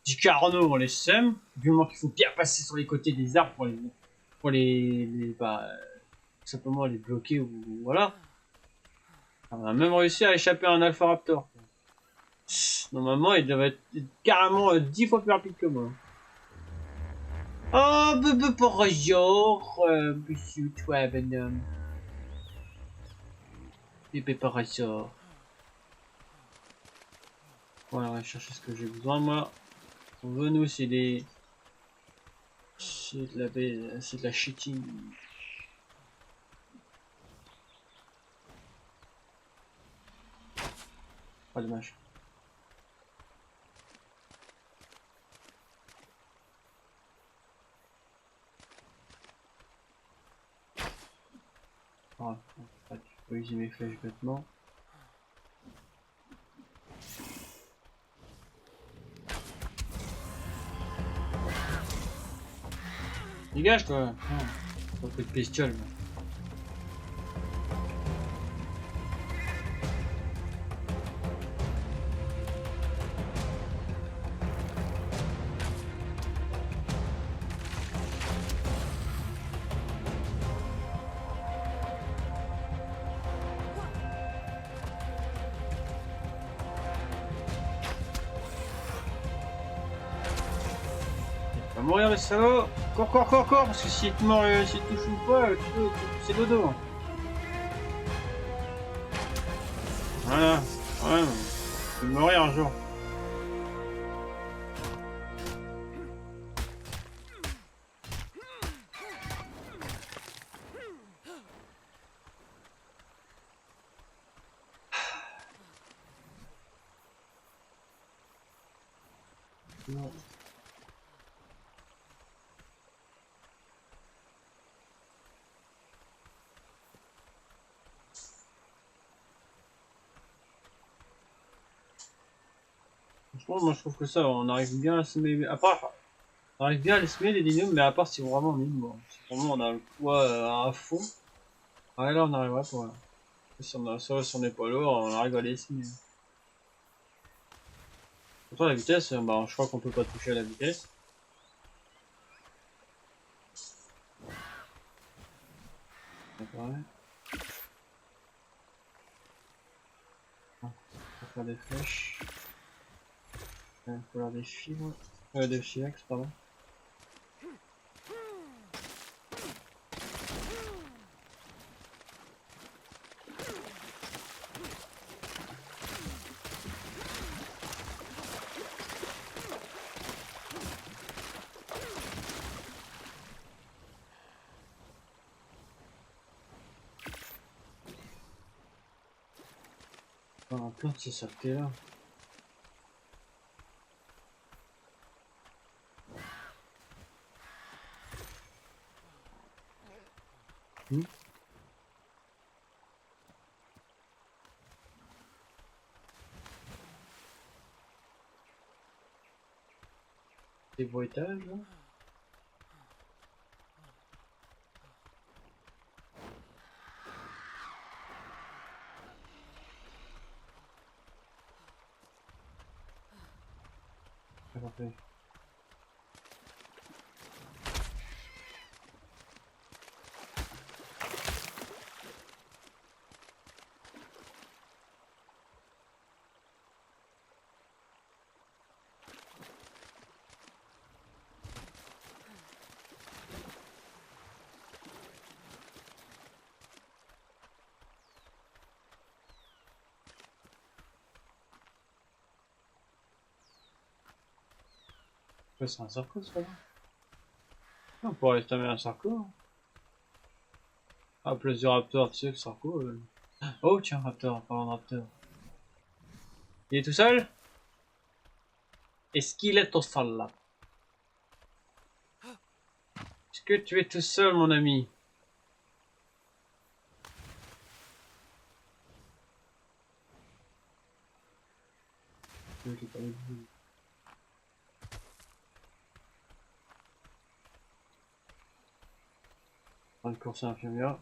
Speaker 1: Du carnot, on les sème. Du moment qu'il faut bien passer sur les côtés des arbres pour tout simplement les bloquer ou voilà. On a même réussi à échapper à un alpha raptor. Normalement, il devrait être carrément 10 fois plus rapide que moi. Oh, bébé bonjour, monsieur, toi, bonhomme. Bébé bonjour. Voilà, on va chercher ce que j'ai besoin, moi. On veut, nous, c'est des... C'est de la shitting. Pas dommage. Ah, tu peux utiliser mes flèches bêtement. Dégage, toi. Pas de bestiole. Va mourir le salaud. Cours, cours, cours, cours, parce que s'il te mord, s'il te touche une fois, c'est dodo. Voilà. Ouais, tu vas mourir un jour. Non. Franchement, moi je trouve que ça, on arrive bien à semer. À part, on arrive bien à les semer les dinos, mais à part si vraiment on est bon. Si vraiment on a le poids à fond, ah là on arriverait pas. Si on n'est pas lourd, on arrive à les semer. Pourtant la vitesse, bah je crois qu'on peut pas toucher à la vitesse. Ouais. On va faire des flèches. Il va falloir des fibres. Des silex, pardon. En plein de ces saletés là. Des bruitages là. Ah, parfait. Ouais, c'est un Sarko, ça va. On pourrait estamer un Sarko. Ah, plusieurs Raptors, tu sais, le Sarko. Oh, tiens, Raptor, parlant de Raptor. Il est tout seul? Est-ce qu'il est tout seul là? Est-ce que tu es tout seul, mon ami? Un course infirmière.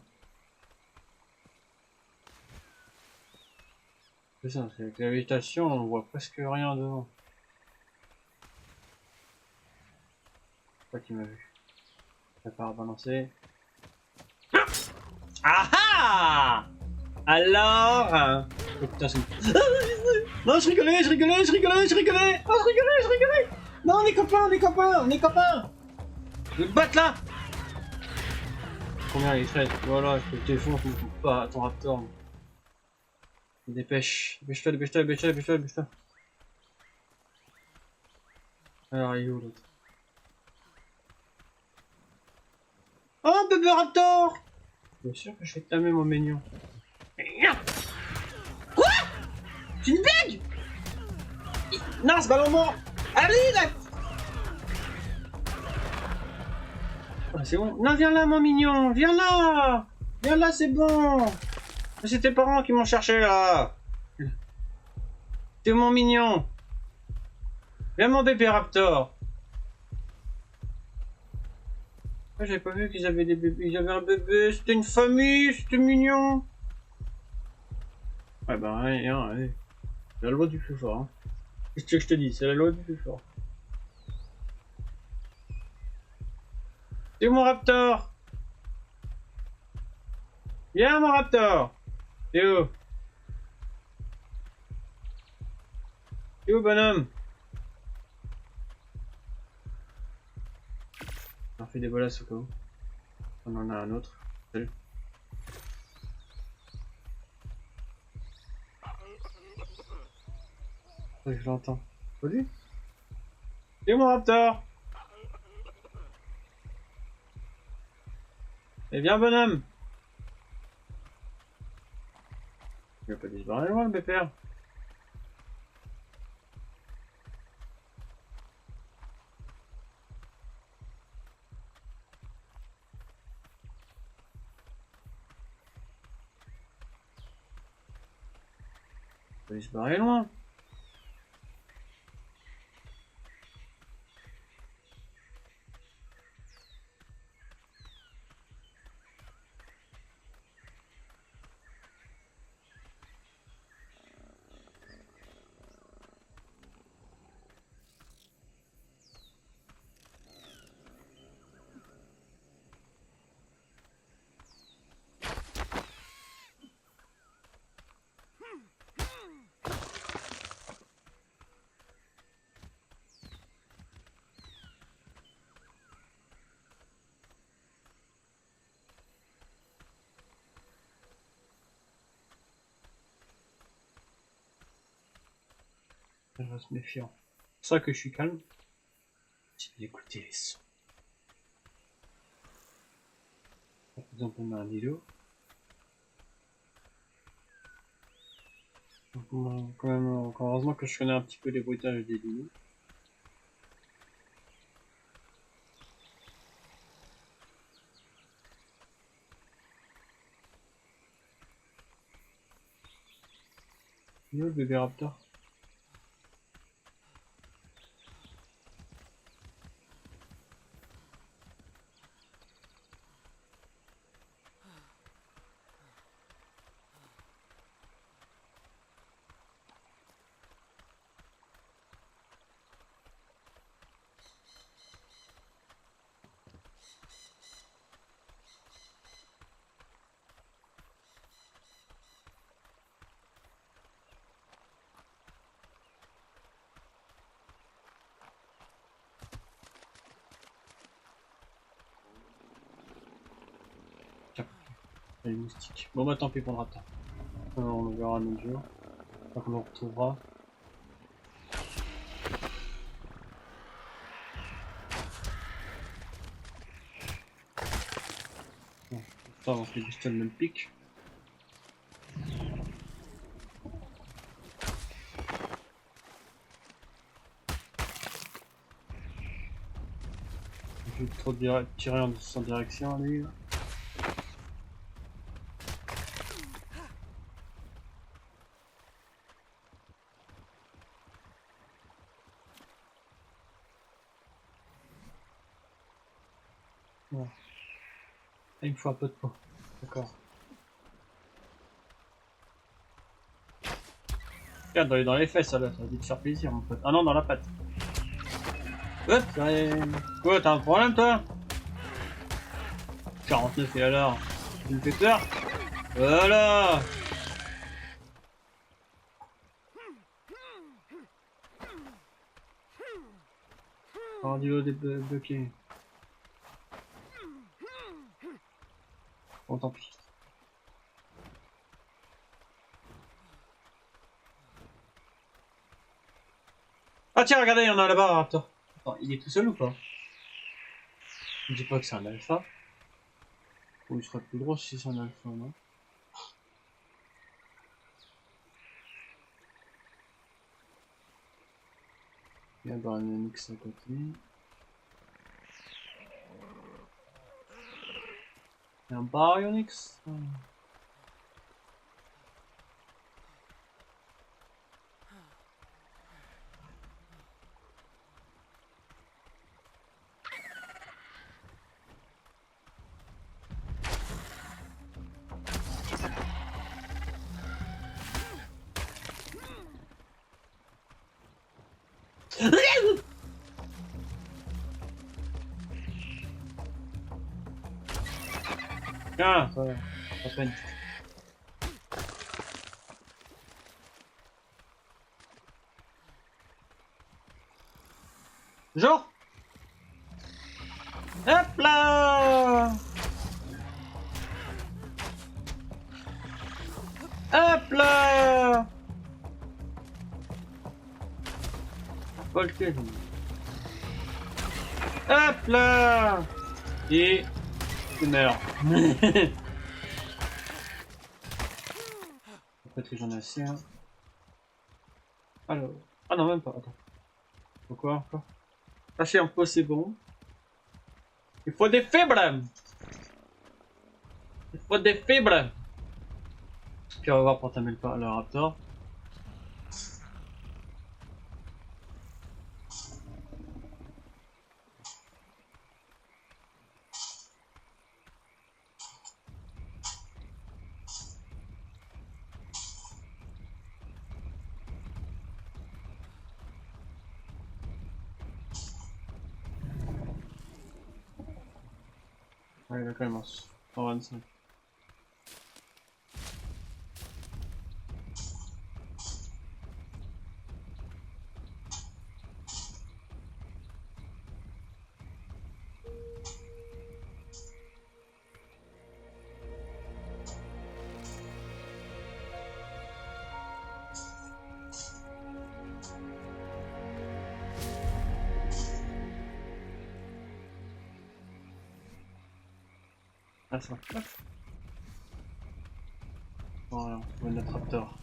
Speaker 1: C'est ça, c'est avec la végétation, on voit presque rien devant. Pas qu'il m'a vu. Ça part à balancer. Ah ah! Alors? Oh putain, c'est... Non, je rigolais! Oh, je rigolais! Non, on est copains! Je vais te battre là! Combien il est fait? Voilà, je peux te défoncer, je ne pas ton Raptor. Dépêche-toi. Alors, il est où l'autre? Oh, bébé Raptor! Bien sûr que je vais tamer mon mignon. Quoi? C'est une blague? Non, c'est ballon mort! Allez, là! Ah, c'est bon. Non, viens là, mon mignon! Viens là, c'est bon! C'est tes parents qui m'ont cherché, là! C'est mon mignon! Viens, mon bébé Raptor! Ah, j'avais pas vu qu'ils avaient des bébés. Ils avaient un bébé, c'était une famille, c'était mignon! Ouais, bah, rien, ouais. C'est la loi du plus fort, hein. Qu'est-ce que je te dis? C'est la loi du plus fort. C'est mon Raptor! Viens, mon Raptor! T'es où? T'es où, bonhomme? On fait des bolasses au cas où. On en a un autre. Salut. Ouais, je l'entends. Salut. T'es où, mon Raptor? Eh bien, bonhomme! Il va pas disparaître loin, le BPR. Il va disparaître loin. Je reste méfiant. C'est pour ça que je suis calme. J'ai d'écouter les sons. Par exemple, on a un îlot. Donc, quand même, encore heureusement que je connais un petit peu les bruitages des îlots. Il est où le bébé Raptor? Les moustiques. Bon bah tant pis pour le Raptor. On le verra un autre jour. Quand on le retrouvera. raptors dans ces bestioles même pique. Je vais trop tirer en sans direction lui. Ouais. Ah, il me faut un peu de peau. D'accord. Regarde, dans les fesses, ça, là, ça a dû te faire plaisir, mon pote. Ah non, dans la patte. Hop, quoi, t'as un problème, toi? 49 et alors? Tu me fais peur? Voilà! Radio débloqué. Bon, tant pis. Ah tiens, regardez, il y en a là-bas, Raptor. Attends, il est tout seul ou pas? Je dis pas que c'est un alpha. Ou il serait plus gros si c'est un alpha, non? Il y a un Baryonyx à côté. Il y a un Baryonyx. Tiens, ça, à peine. Genre. Hop là. Hop là. Volker. Hop là. Et tu meurs. Peut-être que j'en ai assez. Hein. Alors. Ah non, même pas. Attends. Pourquoi encore? Lâcher un peu, c'est bon. Il faut des fibres. Il faut des fibres. Puis on va voir pour tamer le raptor. Ouais, il a quand même un 125. Ah, ça. Voilà, on va notre raptor.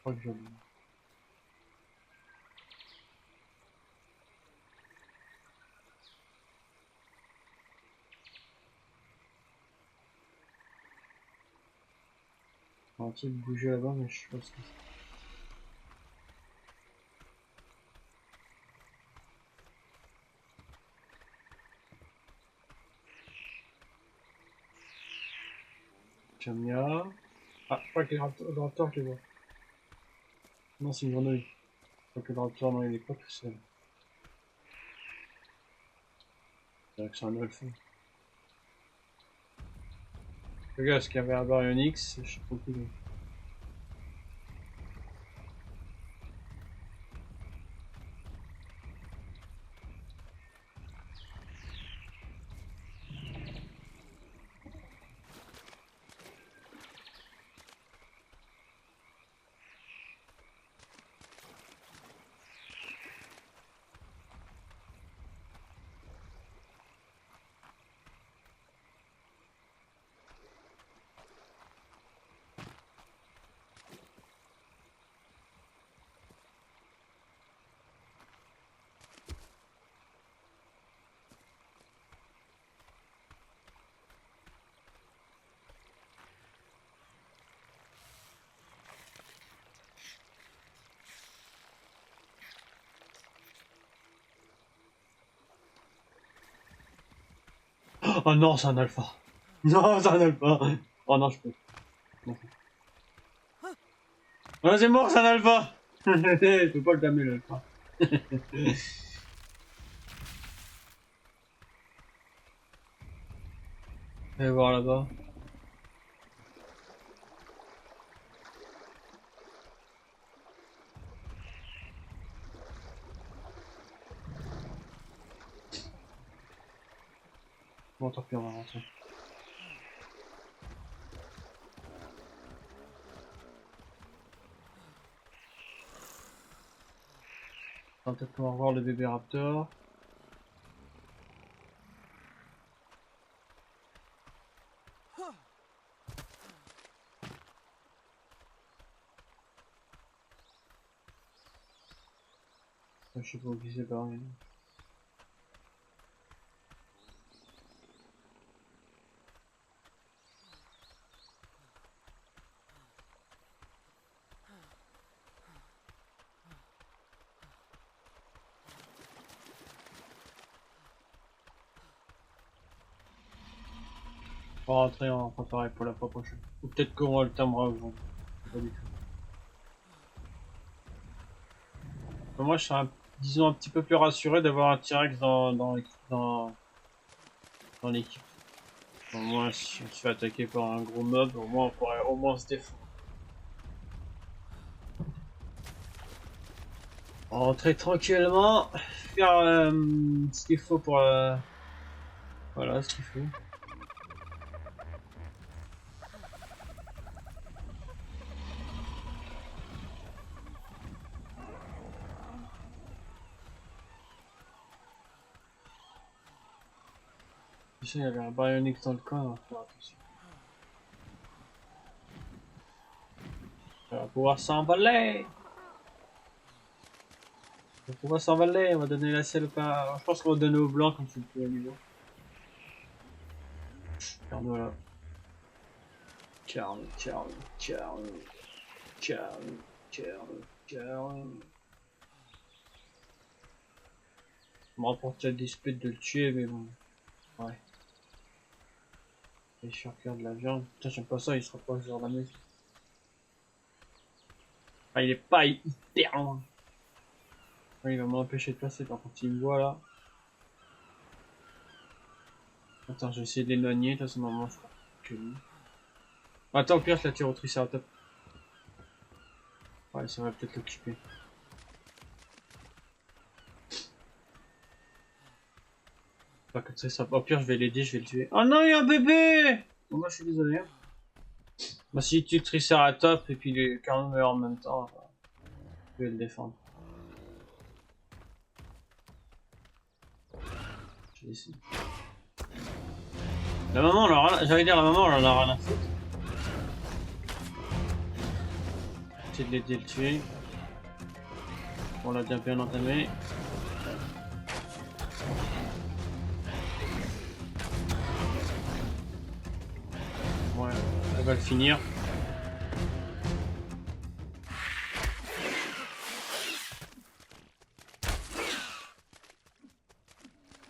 Speaker 1: Je crois que je... On va peut-être bouger là-bas, mais je sais pas ce que c'est. Chamia. Ah, je crois que le raptor, je les vois. Non, c'est une grenouille. Je crois que le raptor, non, il est pas tout seul. C'est que c'est un alpha. Le gars, ce qu'il y avait à Baryonyx, je sais pas plus. Oh non, c'est un alpha. Non, c'est un alpha. Oh non, je peux. Non. Oh, c'est mort, c'est un alpha. Je peux pas le damer, l'alpha. Allez voir là-bas. Bon, tant pis, on va rentrer. On va peut-être pouvoir voir le bébé raptor. Je sais pas où c'est pareil. On va rentrer, on va préparer pour la fois prochaine. Ou peut-être qu'on le timera aujourd'hui. Pas du tout. Moi, je serais, disons, un petit peu plus rassuré d'avoir un T-Rex dans l'équipe. Au moins, si on se fait attaquer par un gros mob, au moins on pourrait au moins se défendre. Rentrer tranquillement, faire ce qu'il faut pour... voilà, ce qu'il faut. Tu sais, il y avait un Baryonyx dans le coin, on va faire attention. On va pouvoir s'emballer. On va pouvoir s'envaler, on va donner la selle au pas. Je pense qu'on va donner au blanc comme c'est le plus haut niveau. Regarde là. Carl. Je me rapporte la dispute de le tuer, mais bon. Ouais. Et je suis de la viande. Putain, j'aime pas ça, il se rapproche vers la maison. Ah, il est pas hyper loin. Ouais, il va m'empêcher de passer, par contre, il me voit là. Attends, je vais essayer de l'éloigner, de toute façon, normalement, je crois que lui. Attends, au pire, je la tire au triceratops. Ouais, ça va peut-être l'occuper. Pas que ça, au pire, je vais l'aider, je vais le tuer. Oh non, il y a un bébé! Bon, moi, je suis désolé. Bah, si tu triceratops et puis les carnets meurent en même temps, je vais le défendre. Je vais essayer. La maman, j'allais dire la maman, on en a rien à foutre. Essayer de l'aider à le tuer. On l'a bien entamé. Ouais, elle va le finir.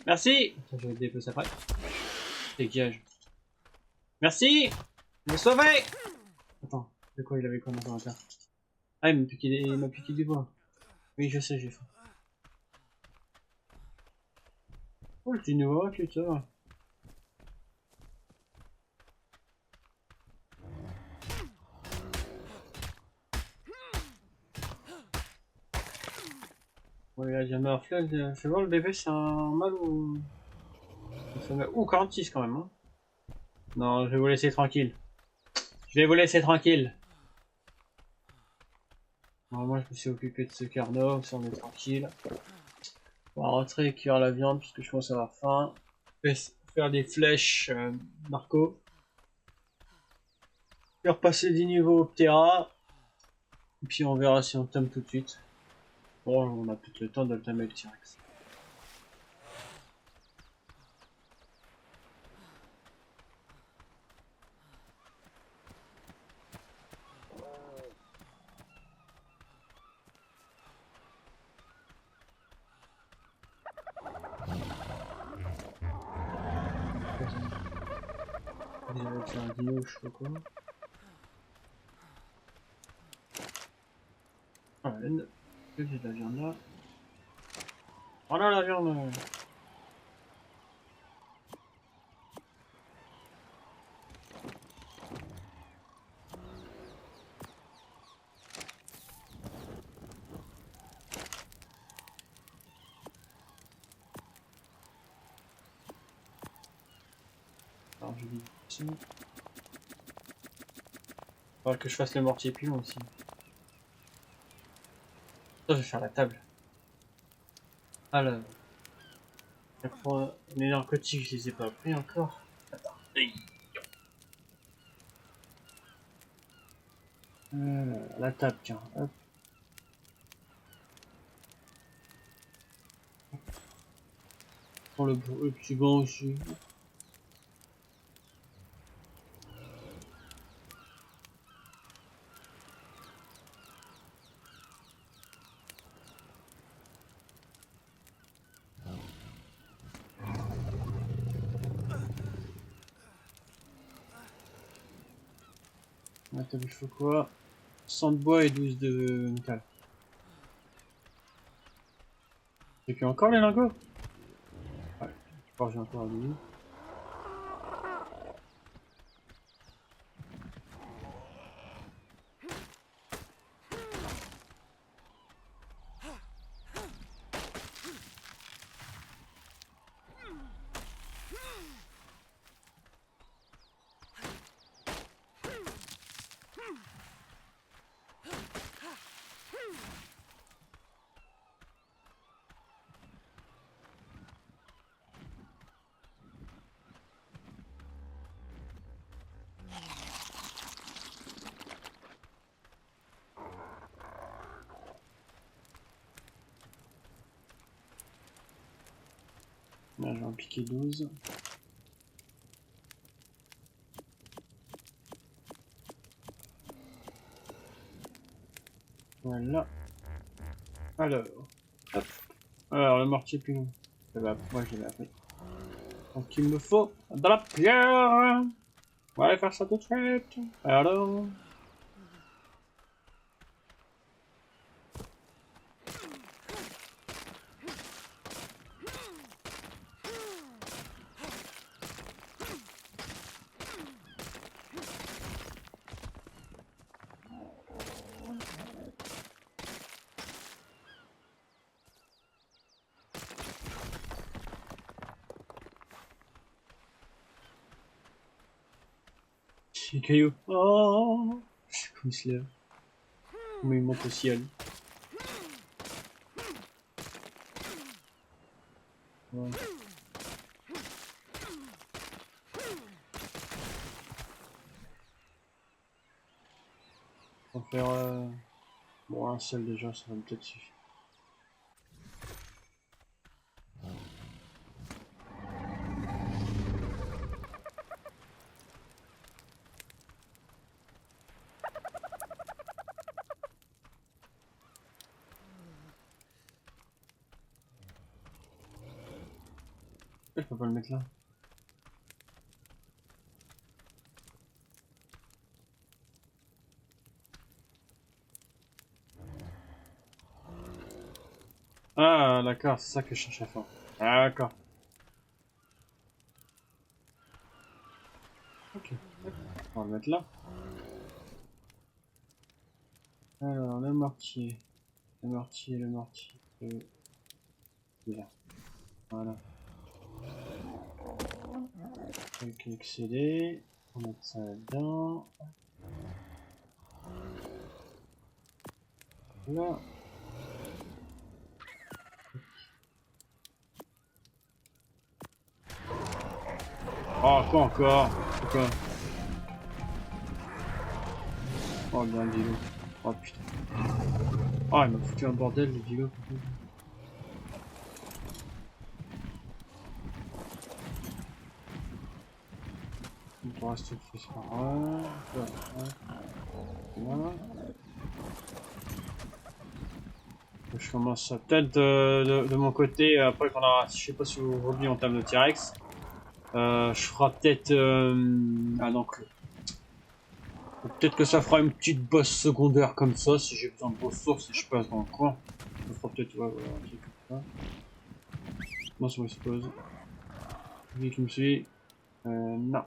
Speaker 1: Merci! Je vais aider plus après. Dégage. Merci! Je l'ai sauvé! Attends, de quoi il avait commencé à faire? Ah, il m'a piqué du bois. Oui, je sais, j'ai faim. Oh, le petit nouveau, ok, ça va. Ouais, la Jammer Flood, je vais voir le bébé, c'est un mâle ou... Ouh, 46 quand même, hein. Non, je vais vous laisser tranquille. Je vais vous laisser tranquille. Alors, moi, je me suis occupé de ce carnot, ça on est tranquille. On va rentrer et cuire la viande, puisque je commence à avoir faim. Faire des flèches, Marco. Faire passer des niveaux au Ptera. Et puis on verra si on tame tout de suite. Bon, on a peut-être le temps de le tamer le T-Rex. Il va faire un dino, je sais pas quoi. Ah, la laine. J'ai de la viande là. Voilà la viande. Alors je dis ici. Faudra que je fasse le mortier pilon aussi. Ça, je vais faire la table. Alors. Les narcotiques, je les ai pas pris encore. Attends. La table, tiens. Hop. Pour le petit banc aussi. La table, il faut quoi? 100 de bois et 12 de métal. J'ai que encore les lingots? Ouais, je crois que j'ai encore à 12. Là, je vais en piquer 12. Voilà. Alors. Hop. Alors, le mortier pilon. Eh ben, moi, je l'ai appris. Donc, il me faut de la pierre. On va aller faire ça tout de suite. Alors. Les cailloux. Oh. Comme il se lève. Comme il monte au ciel. Ouais. On va faire bon, un seul déjà, ça va peut-être suffire. Je peux pas le mettre là. Ah, d'accord, c'est ça que je cherchais à faire. D'accord. On va le mettre là. Alors, le mortier. Le mortier. Là. Voilà. Ok, accéder. On va mettre ça là-dedans. Là. Oh, quoi encore? Pourquoi? Oh, bien le dilo. Oh putain. Oh, il m'a foutu un bordel le dilo. On pourra rester fait par là. Voilà. Je commence à peut-être de mon côté, après qu'on a, je sais pas si vous revenez en termes de T-Rex, je ferai peut-être donc peut-être que ça fera une petite boss secondaire comme ça si j'ai besoin de ressources et je passe dans le coin. Ça fera peut-être voilà, un truc comme ça. Moi ça m'explose. Lui qui me suit. Non.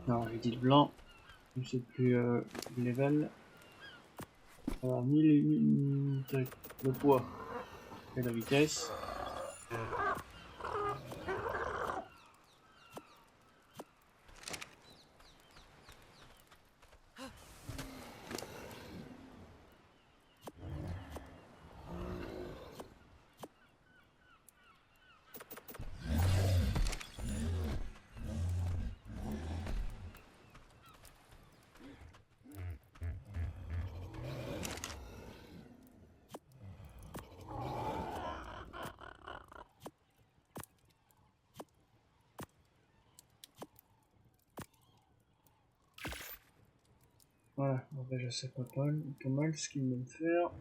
Speaker 1: Non, j'ai dit le blanc. Je sais plus level. Alors 1000 le poids et la vitesse. Voilà, bon, déjà c'est pas mal ce qu'il veut me faire.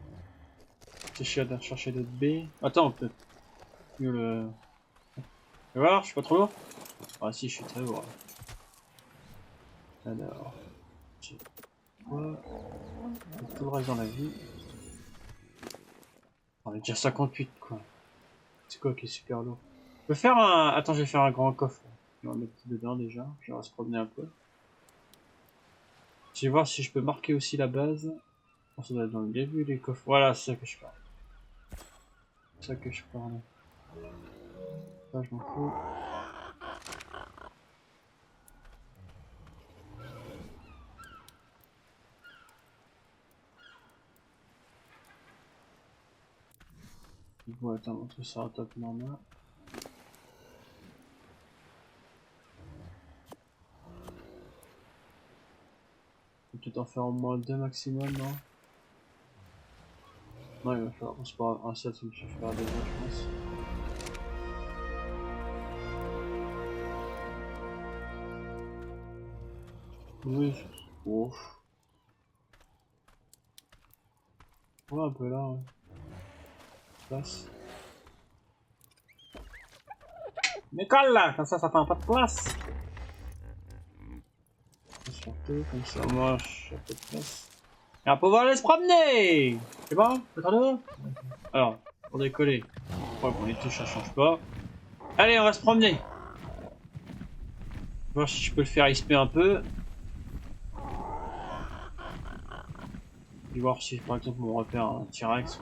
Speaker 1: C'est chiant de chercher d'autres baies. Attends, peut-être mieux le... Tu vas voir, je suis pas trop lourd? Ah si, je suis très lourd. Alors, j'ai quoi? Tout le reste dans la vie. On est déjà 58 quoi. C'est quoi qui est super lourd? Je peux faire un... Attends, je vais faire un grand coffre. Je vais en mettre dedans déjà, je vais se promener un peu. Je vais voir si je peux marquer aussi la base. Oh, ça doit être dans le début les coffres. Voilà, c'est ça que je parle. C'est ça que je parle. Ça, je m'en fous. Bon, attends, on trouve ça à top normal. On peut peut-être en faire au moins 2 maximum, non? Non, il va falloir, c'est pas un seul, ça me suffira déjà, je pense. Oui, ouf. Ouais, un peu là, ouais. Place. Mais colle là, comme ça prend pas de place. Surtout, comme ça, moi, j'ai un peu de place. Et on va pouvoir aller se promener. C'est bon? C'est bon? Alors, pour décoller, je crois qu'on les touche, ça change pas. Allez, on va se promener. Voir si je peux le faire XP un peu. Et voir si par exemple on repère un T-Rex.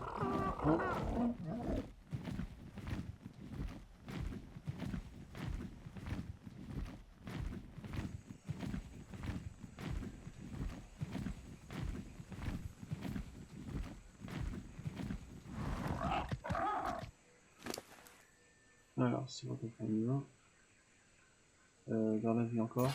Speaker 1: Alors, c'est bon, on y va. Vers la vie encore.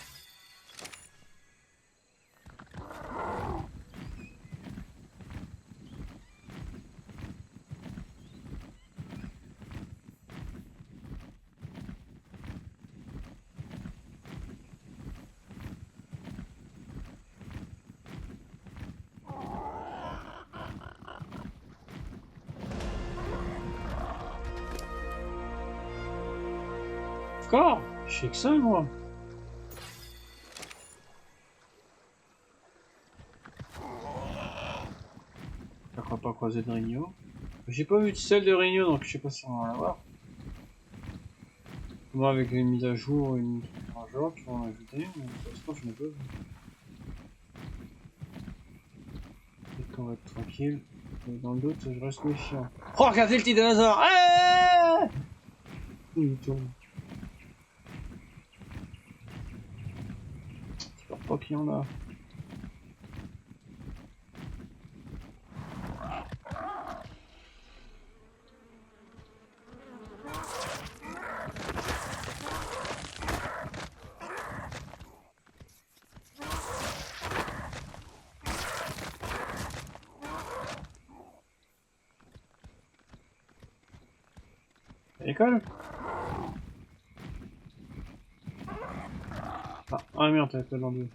Speaker 1: Encore? Je fais que ça, moi. Je crois pas croiser de Rigno. J'ai pas vu de celle de Rigno, donc je sais pas si on va l'avoir. Moi, avec une mise à jour, une jour qui vont en ajouter, mais pour l'instant, je n'ai pas vu. Peut-être qu'on va être tranquille. Mais dans le doute, je reste méfiant. Oh, regardez le petit dinosaure! Ah, il tourne. J'espère pas qu'il y en a. À l'école? Ah merde, t'as l'école dans deux.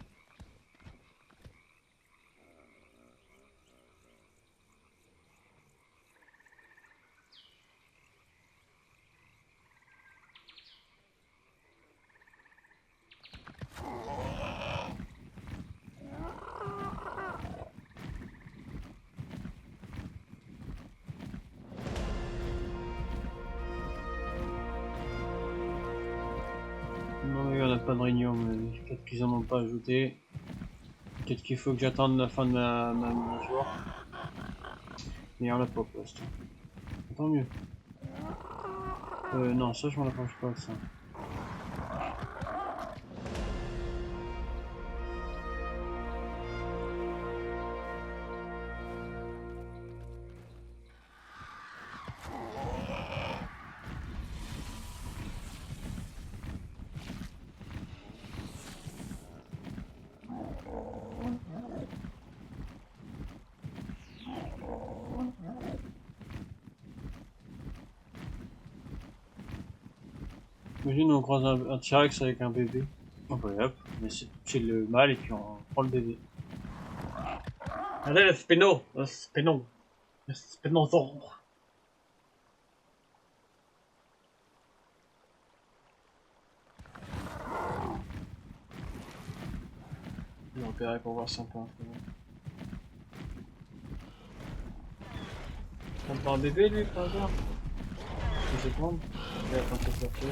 Speaker 1: Non, il n'y en a pas de réunion, mais peut-être qu'ils en ont pas ajouté. Peut-être qu'il faut que j'attende la fin de ma mise à jour. Mais il y en a pas pour l'instant. Tant mieux. Non, ça je m'en approche pas de ça. Imagine on croise un T-Rex avec un bébé. Oh bah hop, on essaie de tuer le mâle et puis on prend le bébé. Allez, le spino! Le spino! Le spinosaure! Je vais repérer pour voir si on peut en trouver. On prend un bébé lui par hasard? Je sais prendre. Il va attendre cette sortie.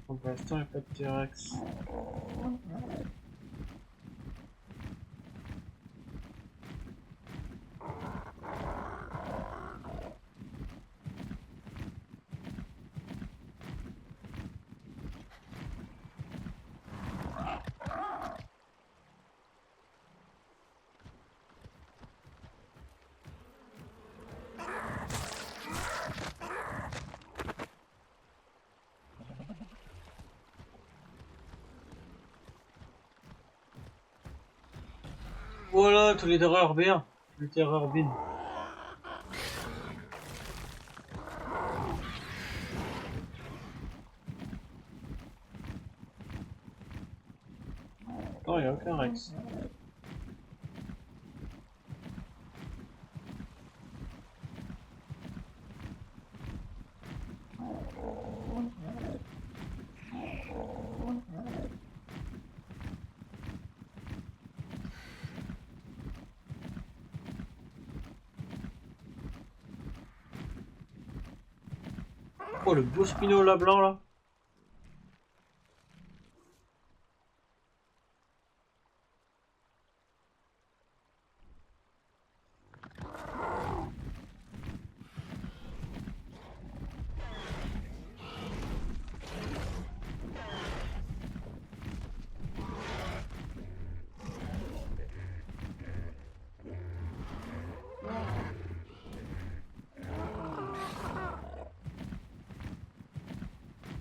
Speaker 1: Bon, pour l'instant, il n'y a pas de T-Rex. Voilà, tous les terreurs bien. Tous les terreurs bien. Non, il n'y a aucun Rex. Oh, le beau spino là blanc là.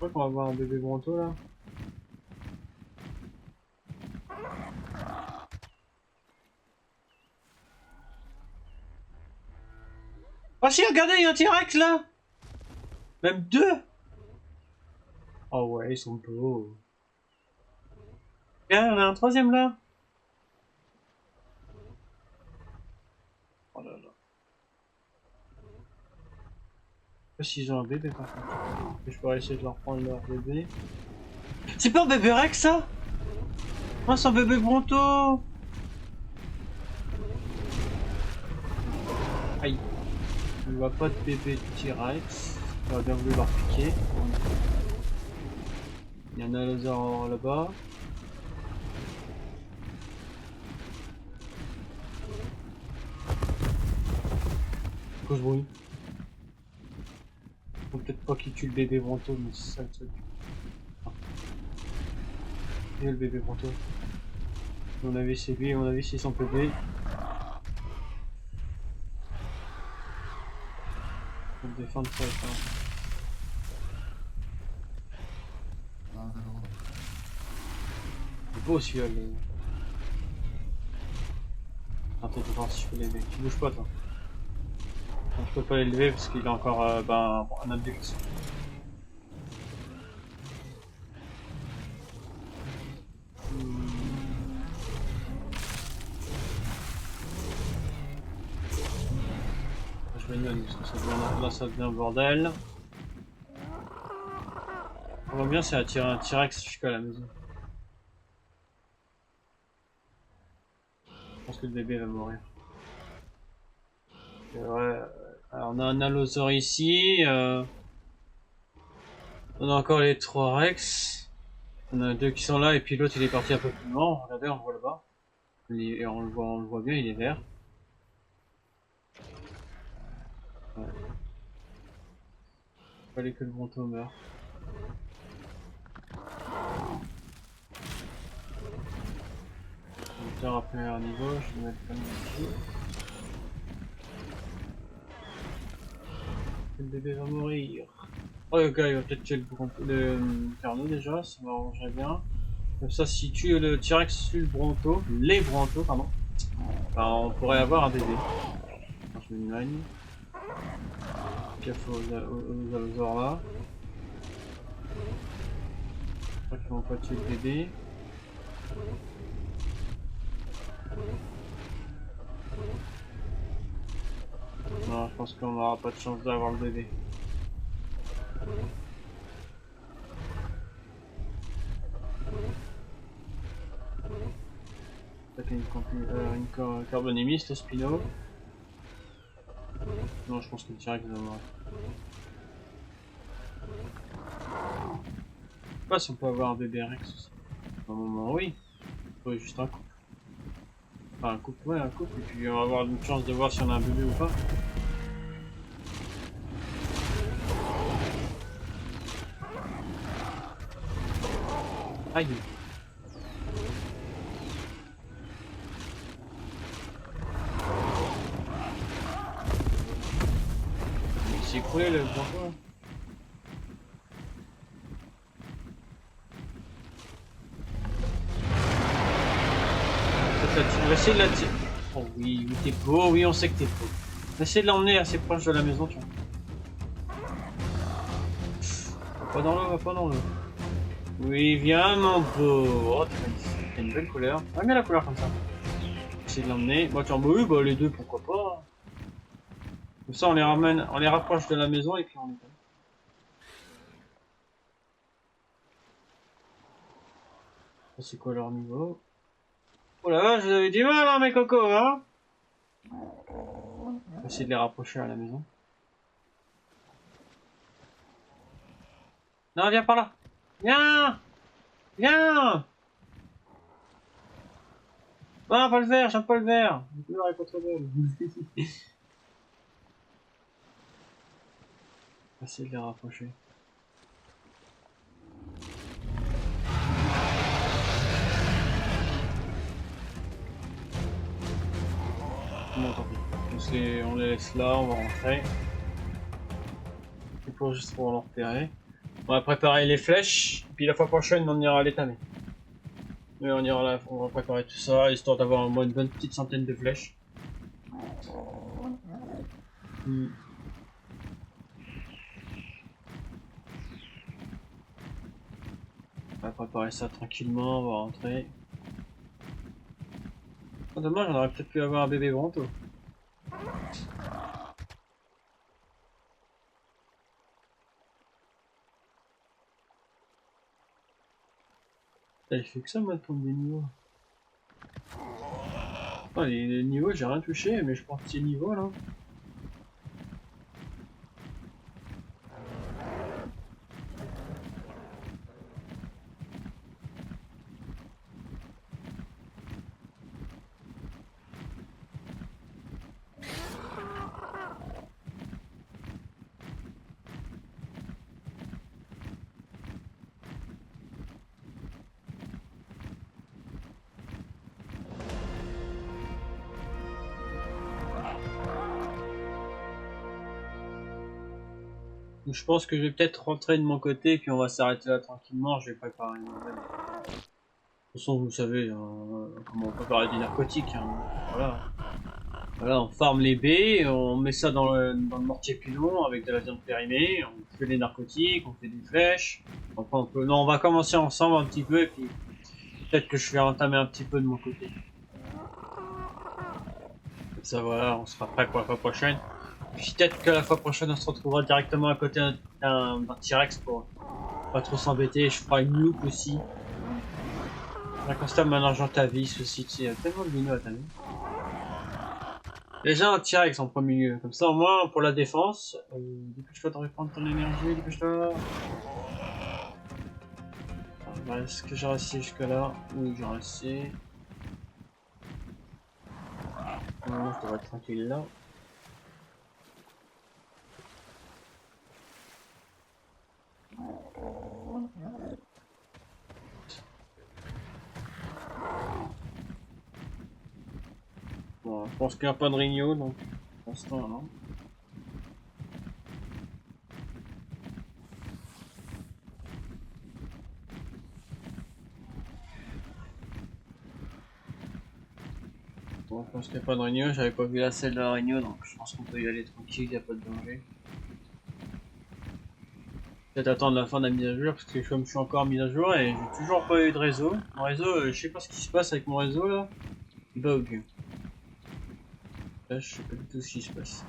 Speaker 1: crois qu'on va avoir un bébé Bronto là. Oh si, regardez, il y a un T-Rex là. Même deux. Oh ouais, ils sont beaux. Regarde, on a un troisième là. Oh là là. Je sais pas s'ils ont un bébé par contre. Je pourrais essayer de leur prendre leur bébé. C'est pas un bébé Rex ça? Oh, c'est un bébé Bronto. Aïe. Je vois pas de bébé T-Rex. J'aurais bien voulu leur piquer. Il y en a laser là-bas. Quoi ce bruit? Faut peut-être pas qu'il tue le bébé Bronto, mais c'est ça le truc. Et le bébé Bronto. À mon avis c'est lui, à mon avis c'est son bébé. Faut le défendre ça. C'est beau celui-là. Attends de voir si je peux l'élever. Tu bouges pas toi. Non, je peux pas l'élever parce qu'il est encore un adulte. Je m'éloigne parce que ça devient, là ça devient un bordel. On voit bien c'est attirer un T-Rex jusqu'à la maison. Je pense que le bébé va mourir. Ouais. Alors on a un allosaure ici. On a encore les 3 Rex. On a 2 qui sont là et puis l'autre il est parti un peu plus loin. Regardez, on le voit là-bas. Et on le voit bien, il est vert. Ouais. Fallait que le Bronto meure. Je vais faire un premier niveau, je vais mettre comme ici. Le bébé va mourir. Oh le gars il va peut-être tuer le Carnot déjà, ça m'arrangerait bien. Comme ça si tu le T-Rex sur le Bronto, les Brontos pardon, ben, on pourrait avoir un bébé. Alors, je m'éloigne. Gaffe aux allosaures là. J'espère qu'ils vont pas tuer le bébé. Non, je pense qu'on n'aura pas de chance d'avoir le bébé. Peut-être une carbonémiste, le Spino. Non, je pense que le T-Rex va mourir. Je sais pas si on peut avoir un bébé Rex aussi. À un moment, oui. Il faudrait juste un couple. Enfin, un couple, ouais, un couple. Et puis on va avoir une chance de voir si on a un bébé ou pas. Aïe. Il s'est écroulé le Bronto. On va essayer de la tirer. Oh oui, oui t'es beau, oui on sait que t'es beau. On va essayer de l'emmener assez proche de la maison, tu vois. Va pas dans l'eau, va pas dans l'eau. Oui, viens mon beau. Oh, t'as une belle couleur. Ah, bien la couleur comme ça. Essayer de l'emmener. Bon, tiens, bah oui, bah les deux, pourquoi pas. Comme ça, on les ramène, on les rapproche de la maison et puis on les donne. C'est quoi leur niveau? Oh la vache, vous avez du mal, hein, mes cocos, hein? On va essayer de les rapprocher à la maison. Non, viens par là. Viens! Viens! Non, pas le vert, j'aime pas le vert. Le vert est pas trop belle. On va essayer de les rapprocher. Bon, tant pis. On les laisse là, on va rentrer. C'est pour juste pour leur repérer. On va préparer les flèches, puis la fois prochaine on ira les tamer. Mais on ira là, on va préparer tout ça, histoire d'avoir au moins une bonne petite centaine de flèches. Hmm. On va préparer ça tranquillement, on va rentrer. Oh, dommage, on aurait peut-être pu avoir un bébé Bronto. Il fait que ça moi de prendre des niveaux. Oh, les niveaux, j'ai rien touché, mais je prends ces niveaux là. Donc, je pense que je vais peut-être rentrer de mon côté, puis on va s'arrêter là tranquillement. Je vais préparer moi-même. De toute façon, vous savez comment on prépare des narcotiques. Hein. Voilà. Voilà, on farme les baies, on met ça dans le mortier pilon avec de la viande périmée, on fait des narcotiques, on fait des flèches. Enfin, on peut... Non, on va commencer ensemble un petit peu, et puis peut-être que je vais entamer un petit peu de mon côté. Comme ça, voilà, on sera prêt pour la fois prochaine. Puis peut-être que la fois prochaine, on se retrouvera directement à côté d'un T-Rex pour pas trop s'embêter. Je ferai une loupe aussi. Un constat un argentavis aussi, tu sais, il y a tellement de minos à tamer. Déjà un T-Rex en premier lieu, comme ça au moins pour la défense. Dépêche-toi de reprendre ton énergie, dépêche-toi. Est-ce que j'ai réussi jusque là? Oui, j'ai réussi. Non, je devrais être tranquille là. Bon, je pense qu'il n'y a pas de Rigno, donc pour l'instant non. Bon, je pense qu'il n'y a pas de Rigno, j'avais pas vu la selle de la Rigno, donc je pense qu'on peut y aller tranquille, il n'y a pas de danger. Peut-être attendre la fin de la mise à jour, parce que comme je suis encore mis à jour et j'ai toujours pas eu de réseau. Mon réseau, je sais pas ce qui se passe avec mon réseau là. Il bug. Là, je sais pas du tout ce qui se passe.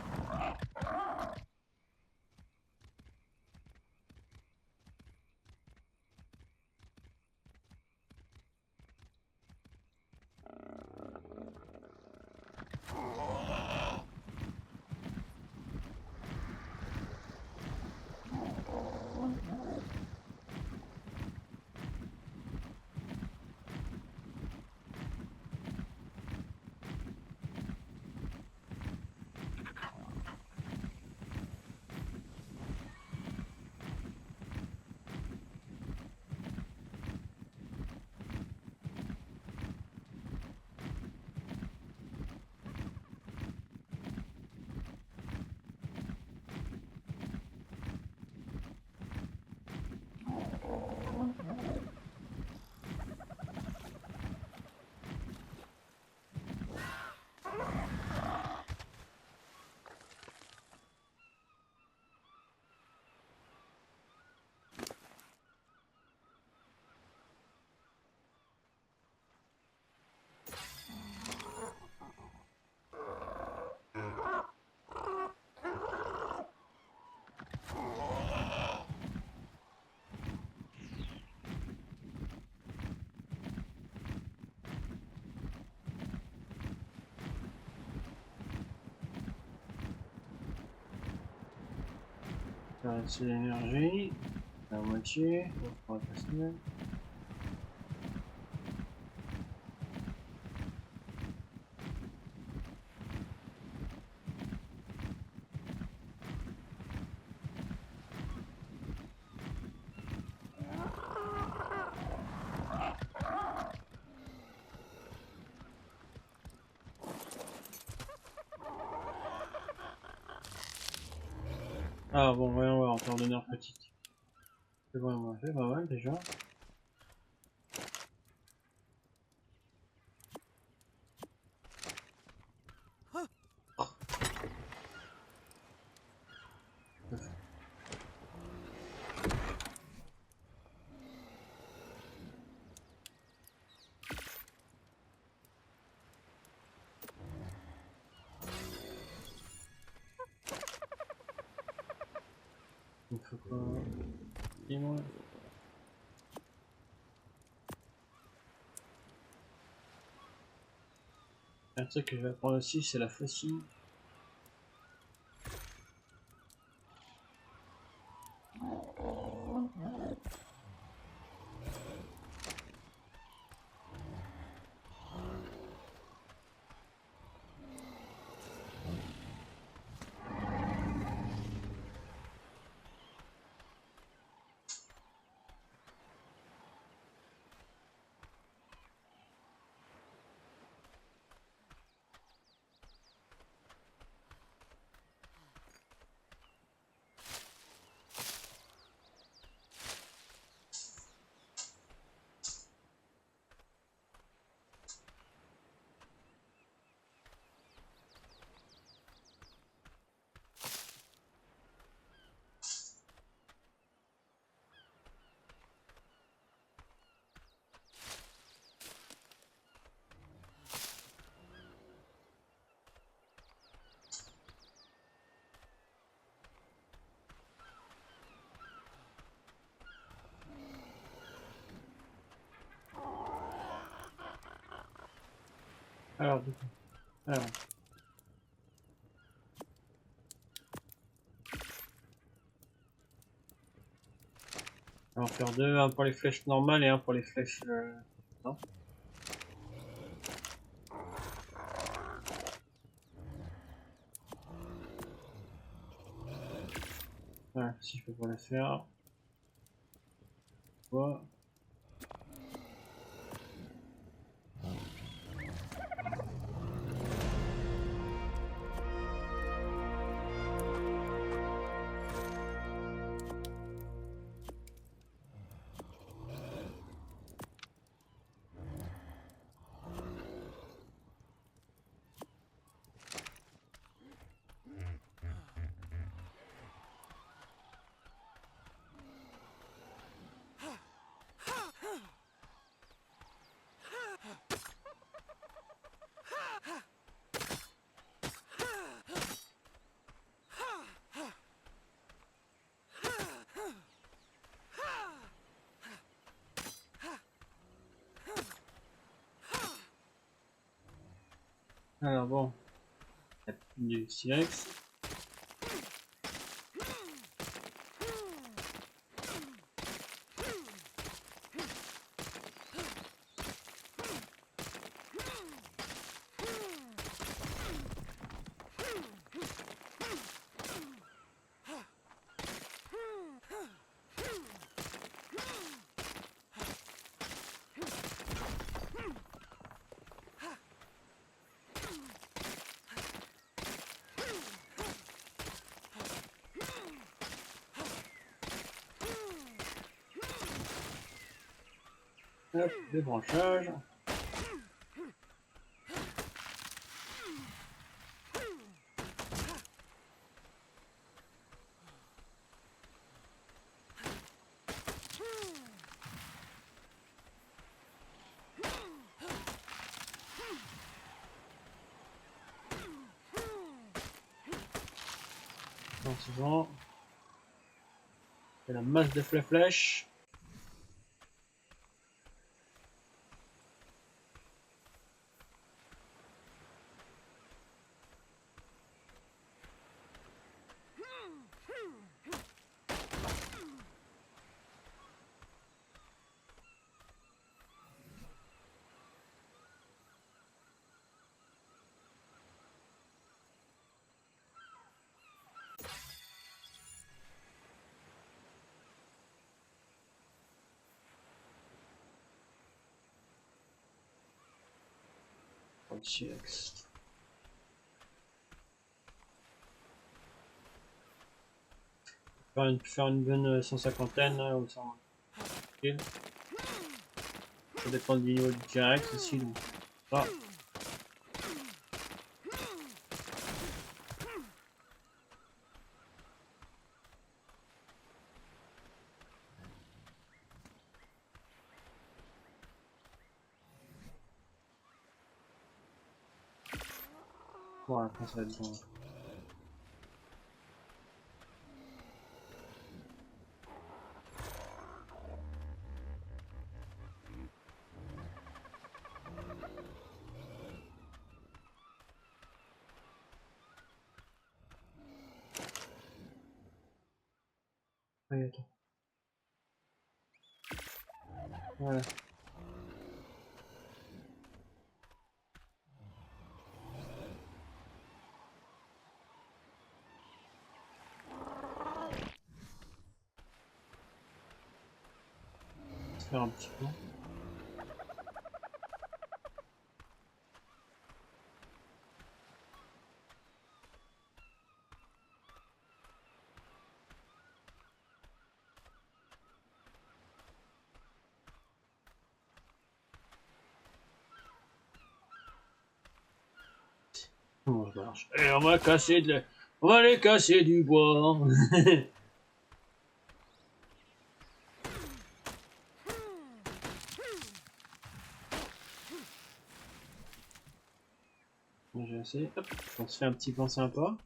Speaker 1: C'est l'énergie, la moitié, on va passer. Ah bon, voyons voir, encore de narcotique. C'est pas mal déjà. Il faut quoi? Dis-moi. Un truc que je vais apprendre aussi, c'est la faucille. Alors, du coup. Alors. On va en faire deux, un pour les flèches normales et un pour les flèches... Non. Voilà, si je peux pas le faire. Voilà. Alors bon, du silex. Hop, débranchage. Donc souvent, c'est la masse de flèches. Pour le silex. Faire une bonne 150aine là, ou 100 kills. Ça dépend du niveau direct aussi. Donc. Ah. Voilà, après ça va être bon. Allez, attends. Voilà. On va se faire un petit peu. Oh, ça marche. Et on va casser on va aller casser du bois. Bon, j'ai assez. Hop, on se fait un petit plan sympa.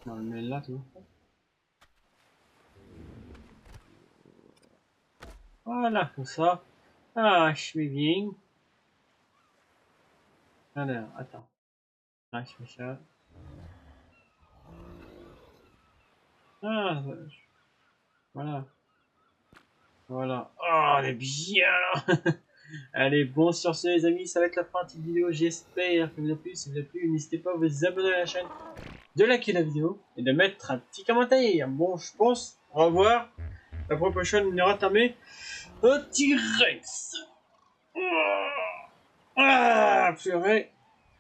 Speaker 1: On le met là, tout. Voilà, comme ça. Ah, je suis bien. Alors, attends. Ah, je fais ça. Ah, voilà. Voilà. Oh, elle est bien là. Allez, bon, sur ce, les amis, ça va être la fin de cette vidéo. J'espère que vous a plu. Si vous a plu, n'hésitez pas à vous abonner à la chaîne, de liker la vidéo et de mettre un petit commentaire. Bon, je pense, au revoir. La prochaine, on ira tamer un T-Rex. Ah, purée.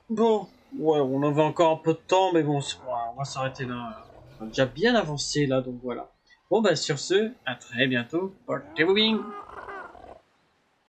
Speaker 1: Bon, ouais, on avait encore un peu de temps, mais bon, on va s'arrêter là. On a déjà bien avancé là, donc voilà. Bon, bah sur ce, à très bientôt. Portez-vous bien.